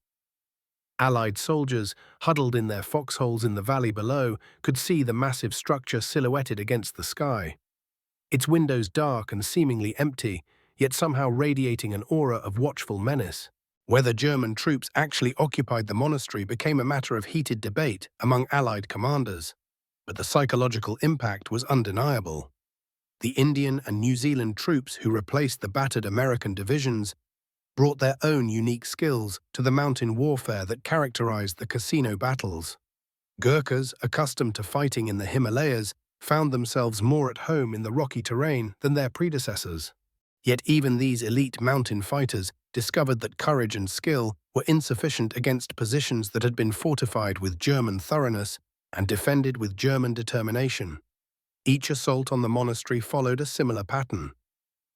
Allied soldiers, huddled in their foxholes in the valley below, could see the massive structure silhouetted against the sky. Its windows dark and seemingly empty, yet somehow radiating an aura of watchful menace. Whether German troops actually occupied the monastery became a matter of heated debate among Allied commanders, but the psychological impact was undeniable. The Indian and New Zealand troops who replaced the battered American divisions brought their own unique skills to the mountain warfare that characterized the Cassino battles. Gurkhas, accustomed to fighting in the Himalayas, found themselves more at home in the rocky terrain than their predecessors. Yet even these elite mountain fighters discovered that courage and skill were insufficient against positions that had been fortified with German thoroughness and defended with German determination. Each assault on the monastery followed a similar pattern.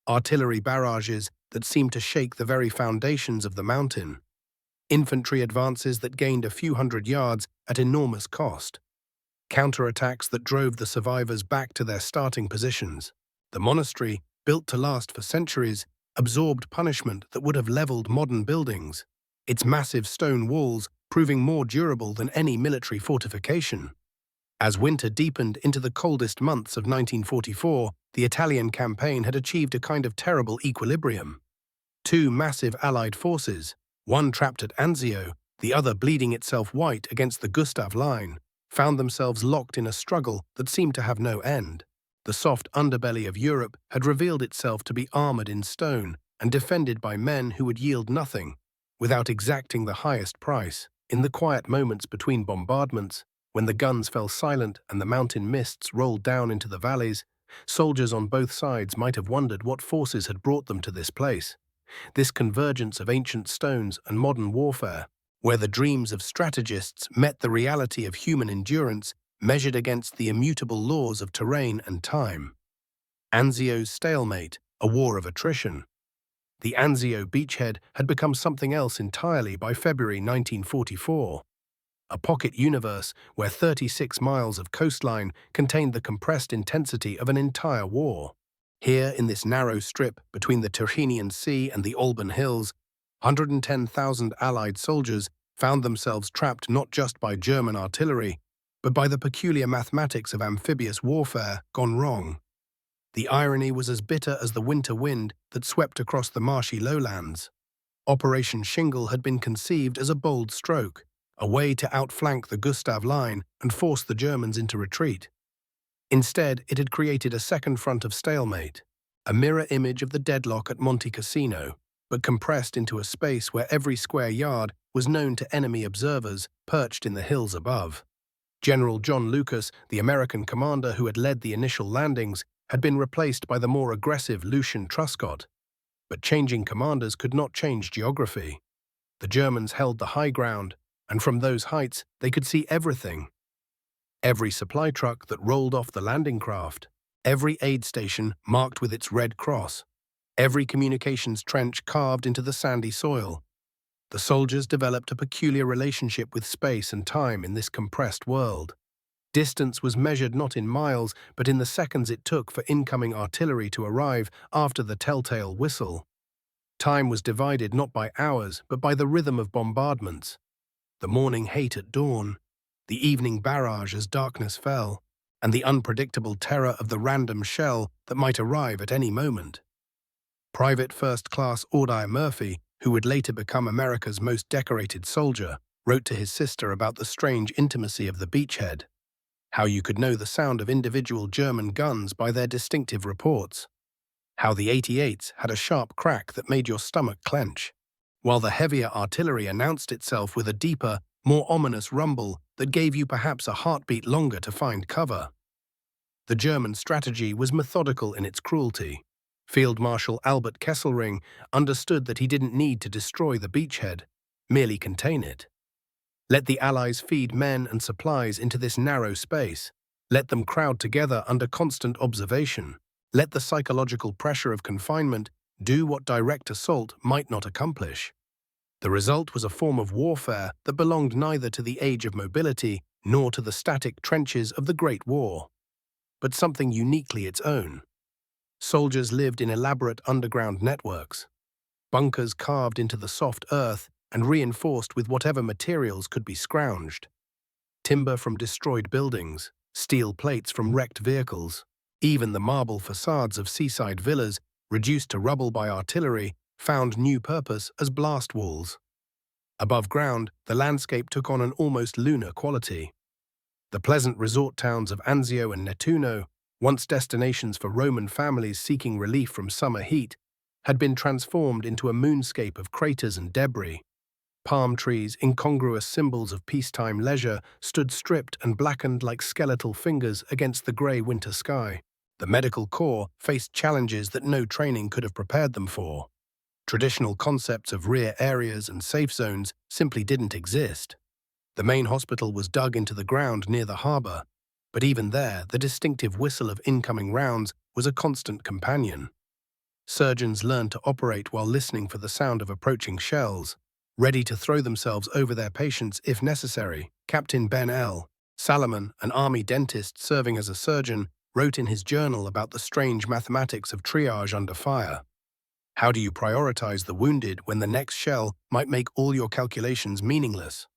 Artillery barrages, that seemed to shake the very foundations of the mountain. Infantry advances that gained a few hundred yards at enormous cost. Counterattacks that drove the survivors back to their starting positions. The monastery, built to last for centuries, absorbed punishment that would have leveled modern buildings, its massive stone walls proving more durable than any military fortification. As winter deepened into the coldest months of 1944, the Italian campaign had achieved a kind of terrible equilibrium. Two massive Allied forces, one trapped at Anzio, the other bleeding itself white against the Gustav Line, found themselves locked in a struggle that seemed to have no end. The soft underbelly of Europe had revealed itself to be armored in stone and defended by men who would yield nothing, without exacting the highest price. In the quiet moments between bombardments, when the guns fell silent and the mountain mists rolled down into the valleys, soldiers on both sides might have wondered what forces had brought them to this place, this convergence of ancient stones and modern warfare, where the dreams of strategists met the reality of human endurance measured against the immutable laws of terrain and time. Anzio's stalemate, a war of attrition. The Anzio beachhead had become something else entirely by February 1944. A pocket universe where 36 miles of coastline contained the compressed intensity of an entire war. Here, in this narrow strip between the Tyrrhenian Sea and the Alban Hills, 110,000 Allied soldiers found themselves trapped not just by German artillery, but by the peculiar mathematics of amphibious warfare gone wrong. The irony was as bitter as the winter wind that swept across the marshy lowlands. Operation Shingle had been conceived as a bold stroke, a way to outflank the Gustav Line and force the Germans into retreat. Instead, it had created a second front of stalemate, a mirror image of the deadlock at Monte Cassino, but compressed into a space where every square yard was known to enemy observers perched in the hills above. General John Lucas, the American commander who had led the initial landings, had been replaced by the more aggressive Lucian Truscott. But changing commanders could not change geography. The Germans held the high ground, and from those heights they could see everything. Every supply truck that rolled off the landing craft, every aid station marked with its red cross, every communications trench carved into the sandy soil. The soldiers developed a peculiar relationship with space and time in this compressed world. Distance was measured not in miles, but in the seconds it took for incoming artillery to arrive after the telltale whistle. Time was divided not by hours, but by the rhythm of bombardments. The morning hate at dawn, the evening barrage as darkness fell, and the unpredictable terror of the random shell that might arrive at any moment. Private First Class Audir Murphy, who would later become America's most decorated soldier, wrote to his sister about the strange intimacy of the beachhead, how you could know the sound of individual German guns by their distinctive reports, how the 88s had a sharp crack that made your stomach clench, while the heavier artillery announced itself with a deeper, more ominous rumble that gave you perhaps a heartbeat longer to find cover. The German strategy was methodical in its cruelty. Field Marshal Albert Kesselring understood that he didn't need to destroy the beachhead, merely contain it. Let the Allies feed men and supplies into this narrow space. Let them crowd together under constant observation. Let the psychological pressure of confinement do what direct assault might not accomplish. The result was a form of warfare that belonged neither to the age of mobility nor to the static trenches of the Great War, but something uniquely its own. Soldiers lived in elaborate underground networks, bunkers carved into the soft earth and reinforced with whatever materials could be scrounged. Timber from destroyed buildings, steel plates from wrecked vehicles, even the marble facades of seaside villas, reduced to rubble by artillery, found new purpose as blast walls. Above ground, the landscape took on an almost lunar quality. The pleasant resort towns of Anzio and Nettuno, once destinations for Roman families seeking relief from summer heat, had been transformed into a moonscape of craters and debris. Palm trees, incongruous symbols of peacetime leisure, stood stripped and blackened like skeletal fingers against the grey winter sky. The medical corps faced challenges that no training could have prepared them for. Traditional concepts of rear areas and safe zones simply didn't exist. The main hospital was dug into the ground near the harbour, but even there, the distinctive whistle of incoming rounds was a constant companion. Surgeons learned to operate while listening for the sound of approaching shells, ready to throw themselves over their patients if necessary. Captain Ben L. Salomon, an army dentist serving as a surgeon, wrote in his journal about the strange mathematics of triage under fire. How do you prioritize the wounded when the next shell might make all your calculations meaningless?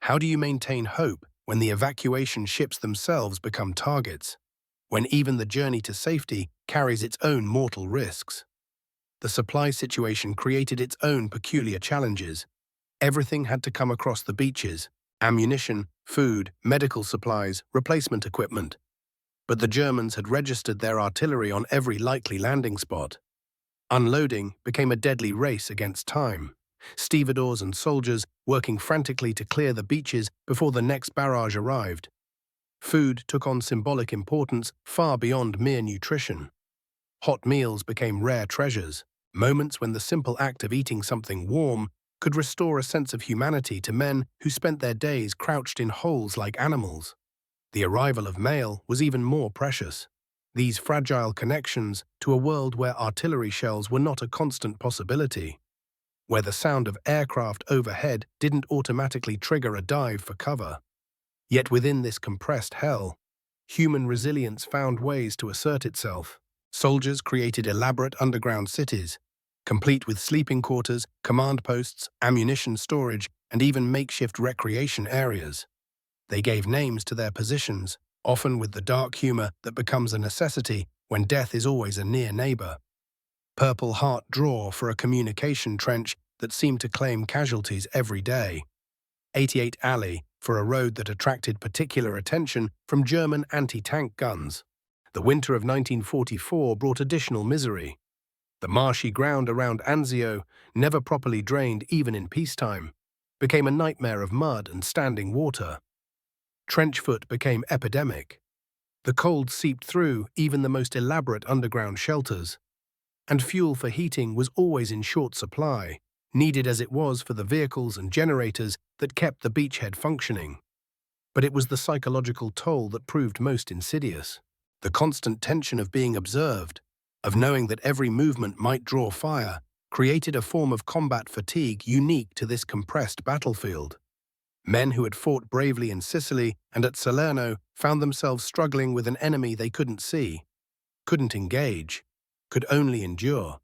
How do you maintain hope when the evacuation ships themselves become targets? When even the journey to safety carries its own mortal risks? The supply situation created its own peculiar challenges. Everything had to come across the beaches: ammunition, food, medical supplies, replacement equipment. But the Germans had registered their artillery on every likely landing spot. Unloading became a deadly race against time. Stevedores and soldiers working frantically to clear the beaches before the next barrage arrived. Food took on symbolic importance far beyond mere nutrition. Hot meals became rare treasures, moments when the simple act of eating something warm could restore a sense of humanity to men who spent their days crouched in holes like animals. The arrival of mail was even more precious. These fragile connections to a world where artillery shells were not a constant possibility, where the sound of aircraft overhead didn't automatically trigger a dive for cover. Yet within this compressed hell, human resilience found ways to assert itself. Soldiers created elaborate underground cities, complete with sleeping quarters, command posts, ammunition storage, and even makeshift recreation areas. They gave names to their positions, often with the dark humor that becomes a necessity when death is always a near neighbor. Purple Heart Draw for a communication trench that seemed to claim casualties every day. 88 Alley for a road that attracted particular attention from German anti-tank guns. The winter of 1944 brought additional misery. The marshy ground around Anzio, never properly drained even in peacetime, became a nightmare of mud and standing water. Trenchfoot became epidemic. The cold seeped through even the most elaborate underground shelters. And fuel for heating was always in short supply, needed as it was for the vehicles and generators that kept the beachhead functioning. But it was the psychological toll that proved most insidious. The constant tension of being observed, of knowing that every movement might draw fire, created a form of combat fatigue unique to this compressed battlefield. Men who had fought bravely in Sicily and at Salerno found themselves struggling with an enemy they couldn't see, couldn't engage, could only endure.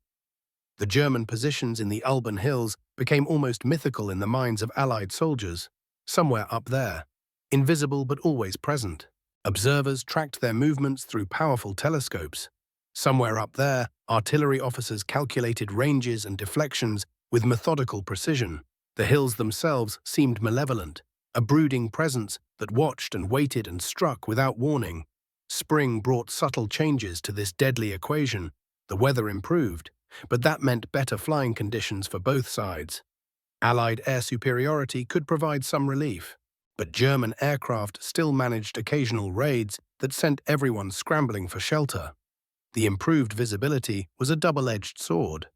The German positions in the Alban Hills became almost mythical in the minds of Allied soldiers, somewhere up there, invisible but always present. Observers tracked their movements through powerful telescopes. Somewhere up there, artillery officers calculated ranges and deflections with methodical precision. The hills themselves seemed malevolent, a brooding presence that watched and waited and struck without warning. Spring brought subtle changes to this deadly equation. The weather improved, but that meant better flying conditions for both sides. Allied air superiority could provide some relief, but German aircraft still managed occasional raids that sent everyone scrambling for shelter. The improved visibility was a double-edged sword.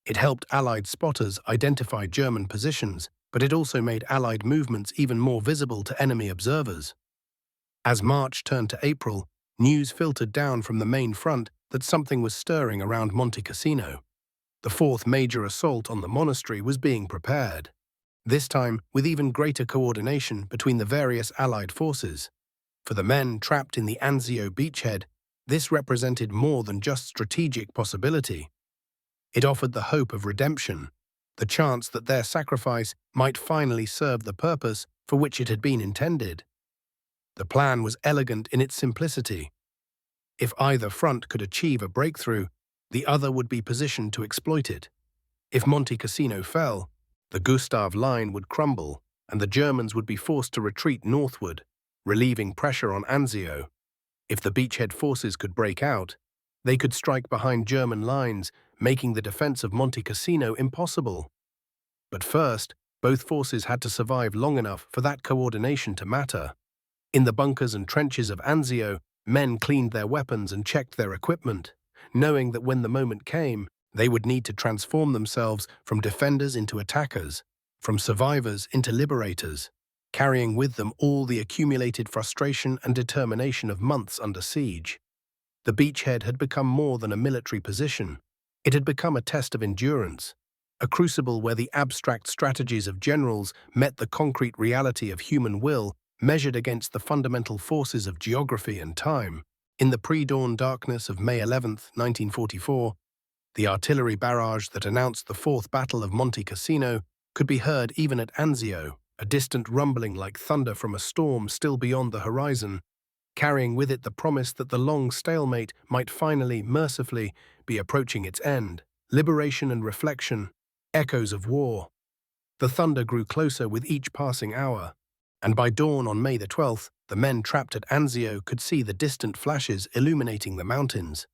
It helped Allied spotters identify German positions, but it also made Allied movements even more visible to enemy observers. As March turned to April, news filtered down from the main front that something was stirring around Monte Cassino. The fourth major assault on the monastery was being prepared, this time with even greater coordination between the various Allied forces. For the men trapped in the Anzio beachhead, this represented more than just strategic possibility. It offered the hope of redemption, the chance that their sacrifice might finally serve the purpose for which it had been intended. The plan was elegant in its simplicity. If either front could achieve a breakthrough, the other would be positioned to exploit it. If Monte Cassino fell, the Gustav line would crumble, and the Germans would be forced to retreat northward, relieving pressure on Anzio. If the beachhead forces could break out, they could strike behind German lines, making the defense of Monte Cassino impossible. But first, both forces had to survive long enough for that coordination to matter. In the bunkers and trenches of Anzio, men cleaned their weapons and checked their equipment, knowing that when the moment came, they would need to transform themselves from defenders into attackers, from survivors into liberators, carrying with them all the accumulated frustration and determination of months under siege. The beachhead had become more than a military position. It had become a test of endurance, a crucible where the abstract strategies of generals met the concrete reality of human will measured against the fundamental forces of geography and time. In the pre-dawn darkness of May 11th, 1944, the artillery barrage that announced the Fourth Battle of Monte Cassino could be heard even at Anzio, a distant rumbling like thunder from a storm still beyond the horizon, carrying with it the promise that the long stalemate might finally, mercifully, be approaching its end. Liberation and reflection, echoes of war. The thunder grew closer with each passing hour, and by dawn on May the 12th, the men trapped at Anzio could see the distant flashes illuminating the mountains.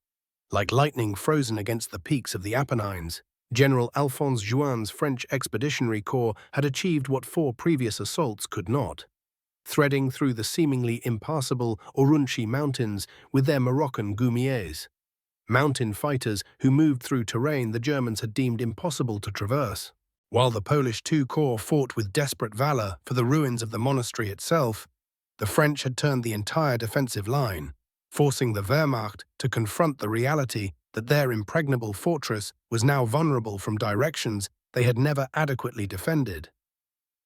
Like lightning frozen against the peaks of the Apennines, General Alphonse Juin's French Expeditionary Corps had achieved what 4 previous assaults could not. Threading through the seemingly impassable Orunchi Mountains with their Moroccan goumiers, mountain fighters who moved through terrain the Germans had deemed impossible to traverse. While the Polish II Corps fought with desperate valor for the ruins of the monastery itself, the French had turned the entire defensive line, forcing the Wehrmacht to confront the reality that their impregnable fortress was now vulnerable from directions they had never adequately defended.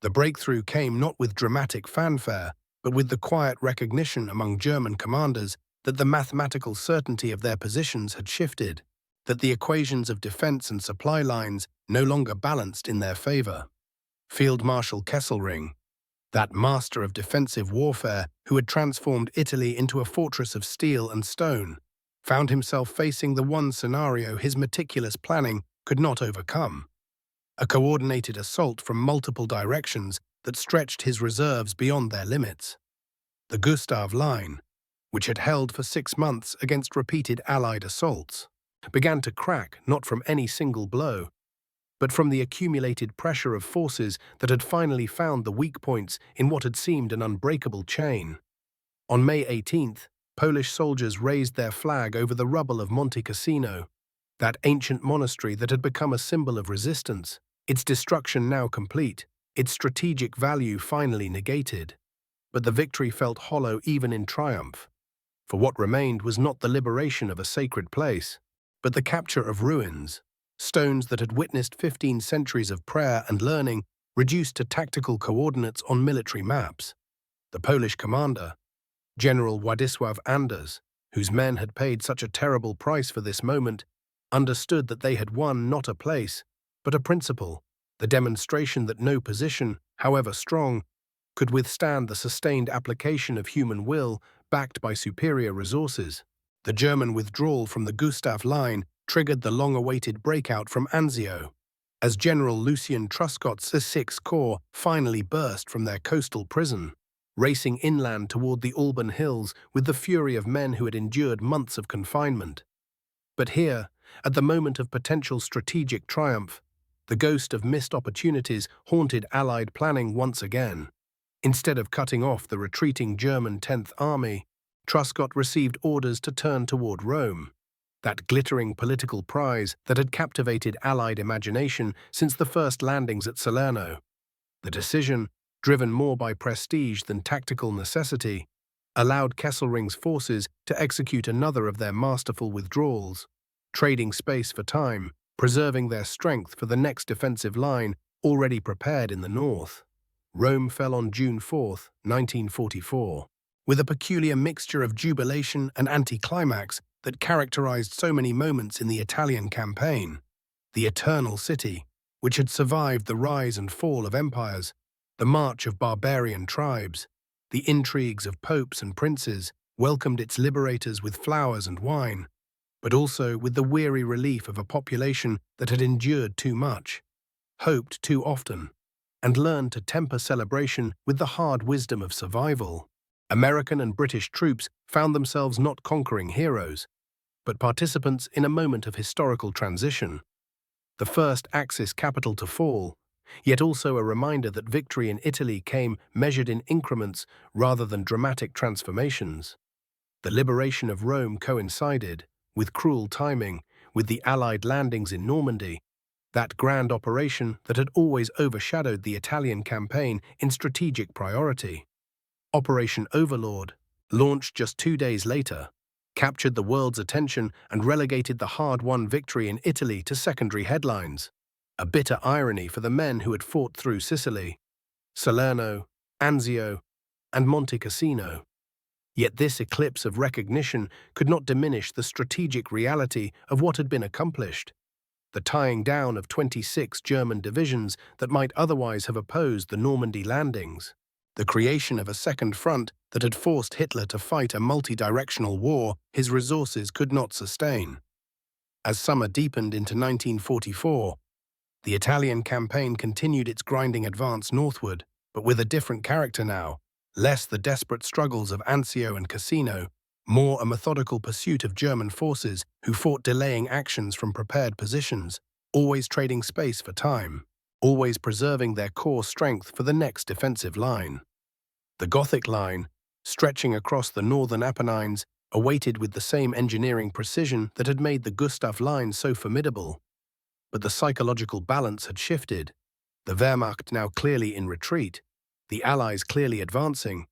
The breakthrough came not with dramatic fanfare, but with the quiet recognition among German commanders that the mathematical certainty of their positions had shifted, that the equations of defense and supply lines no longer balanced in their favor. Field Marshal Kesselring, that master of defensive warfare who had transformed Italy into a fortress of steel and stone, found himself facing the one scenario his meticulous planning could not overcome: a coordinated assault from multiple directions that stretched his reserves beyond their limits. The Gustav Line, which had held for 6 months against repeated Allied assaults, began to crack not from any single blow, but from the accumulated pressure of forces that had finally found the weak points in what had seemed an unbreakable chain. On May 18th, Polish soldiers raised their flag over the rubble of Monte Cassino, that ancient monastery that had become a symbol of resistance, its destruction now complete, its strategic value finally negated. But the victory felt hollow even in triumph, for what remained was not the liberation of a sacred place, but the capture of ruins, stones that had witnessed 15 centuries of prayer and learning reduced to tactical coordinates on military maps. The Polish commander, General Władysław Anders, whose men had paid such a terrible price for this moment, understood that they had won not a place, but a principle, the demonstration that no position, however strong, could withstand the sustained application of human will backed by superior resources. The German withdrawal from the Gustav Line triggered the long-awaited breakout from Anzio, as General Lucien Truscott's Sixth Corps finally burst from their coastal prison, racing inland toward the Alban Hills with the fury of men who had endured months of confinement. But here, at the moment of potential strategic triumph, the ghost of missed opportunities haunted Allied planning once again. Instead of cutting off the retreating German 10th Army, Truscott received orders to turn toward Rome, that glittering political prize that had captivated Allied imagination since the first landings at Salerno. The decision, driven more by prestige than tactical necessity, allowed Kesselring's forces to execute another of their masterful withdrawals, trading space for time, preserving their strength for the next defensive line already prepared in the north. Rome fell on June 4, 1944, with a peculiar mixture of jubilation and anticlimax that characterized so many moments in the Italian campaign. The eternal city, which had survived the rise and fall of empires, the march of barbarian tribes, the intrigues of popes and princes, welcomed its liberators with flowers and wine, but also with the weary relief of a population that had endured too much, hoped too often, and learned to temper celebration with the hard wisdom of survival. American and British troops found themselves not conquering heroes, but participants in a moment of historical transition. The first Axis capital to fall, yet also a reminder that victory in Italy came measured in increments rather than dramatic transformations. The liberation of Rome coincided, with cruel timing, with the Allied landings in Normandy, that grand operation that had always overshadowed the Italian campaign in strategic priority. Operation Overlord, launched just 2 days later, captured the world's attention and relegated the hard-won victory in Italy to secondary headlines. A bitter irony for the men who had fought through Sicily, Salerno, Anzio, and Monte Cassino. Yet this eclipse of recognition could not diminish the strategic reality of what had been accomplished. The tying down of 26 German divisions that might otherwise have opposed the Normandy landings. The creation of a second front that had forced Hitler to fight a multi-directional war his resources could not sustain. As summer deepened into 1944, the Italian campaign continued its grinding advance northward, but with a different character now, less the desperate struggles of Anzio and Cassino, more a methodical pursuit of German forces who fought delaying actions from prepared positions, always trading space for time, always preserving their core strength for the next defensive line. The Gothic line, stretching across the northern Apennines, awaited with the same engineering precision that had made the Gustav line so formidable. But the psychological balance had shifted, the Wehrmacht now clearly in retreat, the Allies clearly advancing,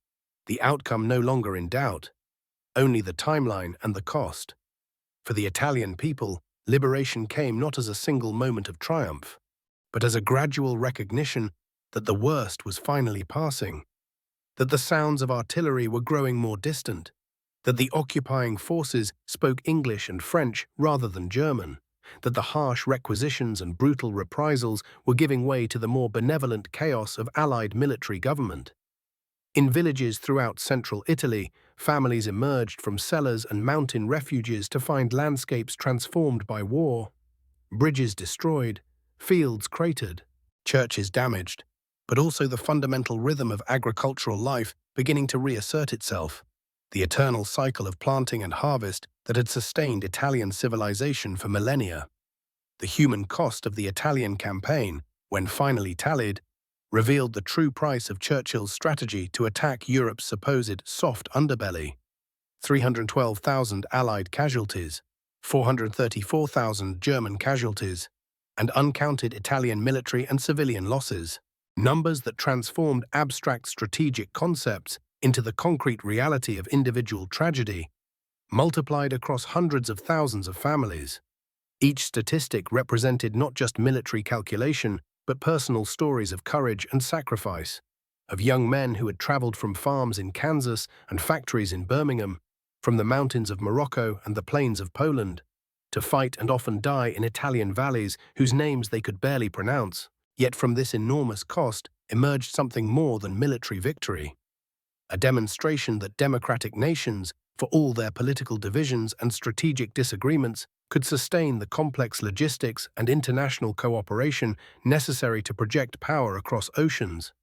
the outcome no longer in doubt, only the timeline and the cost. For the Italian people, liberation came not as a single moment of triumph, but as a gradual recognition that the worst was finally passing, that the sounds of artillery were growing more distant, that the occupying forces spoke English and French rather than German, that the harsh requisitions and brutal reprisals were giving way to the more benevolent chaos of Allied military government. In villages throughout central Italy, families emerged from cellars and mountain refuges to find landscapes transformed by war, bridges destroyed, fields cratered, churches damaged, but also the fundamental rhythm of agricultural life beginning to reassert itself, the eternal cycle of planting and harvest that had sustained Italian civilization for millennia. The human cost of the Italian campaign, when finally tallied, revealed the true price of Churchill's strategy to attack Europe's supposed soft underbelly. 312,000 Allied casualties, 434,000 German casualties, and uncounted Italian military and civilian losses. Numbers that transformed abstract strategic concepts into the concrete reality of individual tragedy, multiplied across hundreds of thousands of families. Each statistic represented not just military calculation, but personal stories of courage and sacrifice, of young men who had traveled from farms in Kansas and factories in Birmingham, from the mountains of Morocco and the plains of Poland, to fight and often die in Italian valleys whose names they could barely pronounce. Yet from this enormous cost emerged something more than military victory. A demonstration that democratic nations, for all their political divisions and strategic disagreements, could sustain the complex logistics and international cooperation necessary to project power across oceans,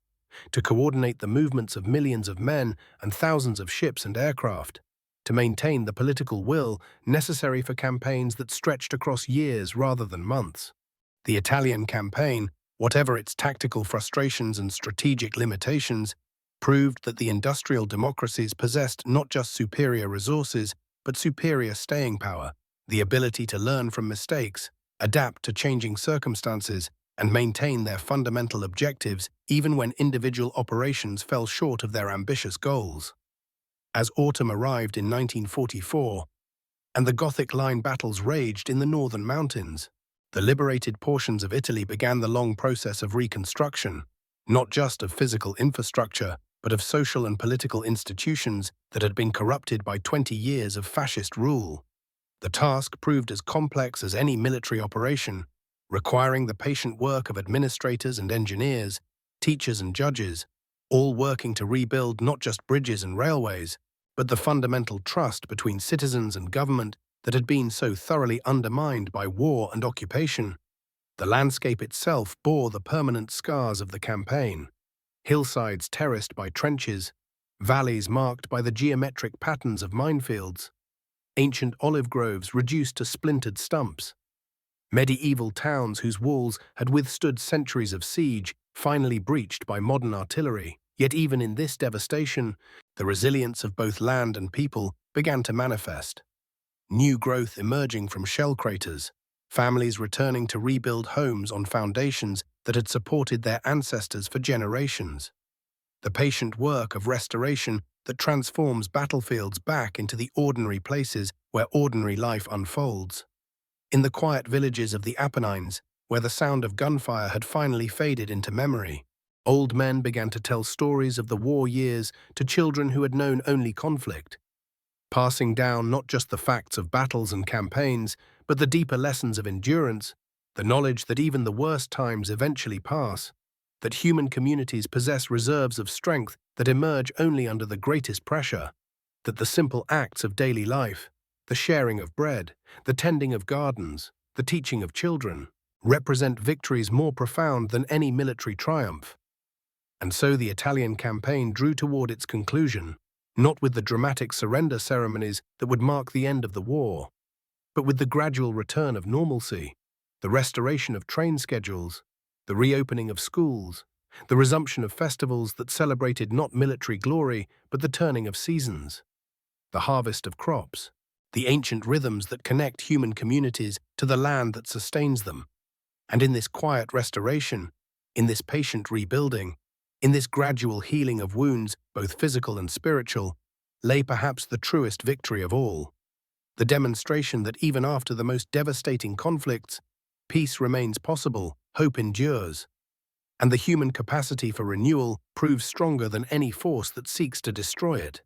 to coordinate the movements of millions of men and thousands of ships and aircraft, to maintain the political will necessary for campaigns that stretched across years rather than months. The Italian campaign, whatever its tactical frustrations and strategic limitations, proved that the industrial democracies possessed not just superior resources, but superior staying power, the ability to learn from mistakes, adapt to changing circumstances, and maintain their fundamental objectives even when individual operations fell short of their ambitious goals. As autumn arrived in 1944, and the Gothic line battles raged in the northern mountains, the liberated portions of Italy began the long process of reconstruction, not just of physical infrastructure, but of social and political institutions that had been corrupted by 20 years of fascist rule. The task proved as complex as any military operation, requiring the patient work of administrators and engineers, teachers and judges, all working to rebuild not just bridges and railways, but the fundamental trust between citizens and government that had been so thoroughly undermined by war and occupation. The landscape itself bore the permanent scars of the campaign. Hillsides terraced by trenches, valleys marked by the geometric patterns of minefields, ancient olive groves reduced to splintered stumps, medieval towns whose walls had withstood centuries of siege, finally breached by modern artillery. Yet even in this devastation, the resilience of both land and people began to manifest. New growth emerging from shell craters, families returning to rebuild homes on foundations that had supported their ancestors for generations. the patient work of restoration that transforms battlefields back into the ordinary places where ordinary life unfolds. In the quiet villages of the Apennines, where the sound of gunfire had finally faded into memory, old men began to tell stories of the war years to children who had known only conflict, passing down not just the facts of battles and campaigns, but the deeper lessons of endurance, the knowledge that even the worst times eventually pass, that human communities possess reserves of strength that emerge only under the greatest pressure, that the simple acts of daily life, the sharing of bread, the tending of gardens, the teaching of children, represent victories more profound than any military triumph. And so the Italian campaign drew toward its conclusion, not with the dramatic surrender ceremonies that would mark the end of the war, but with the gradual return of normalcy, the restoration of train schedules, the reopening of schools, the resumption of festivals that celebrated not military glory but the turning of seasons, the harvest of crops, the ancient rhythms that connect human communities to the land that sustains them. And in this quiet restoration, in this patient rebuilding, in this gradual healing of wounds, both physical and spiritual, lay perhaps the truest victory of all, the demonstration that even after the most devastating conflicts, peace remains possible, hope endures, and the human capacity for renewal proves stronger than any force that seeks to destroy it.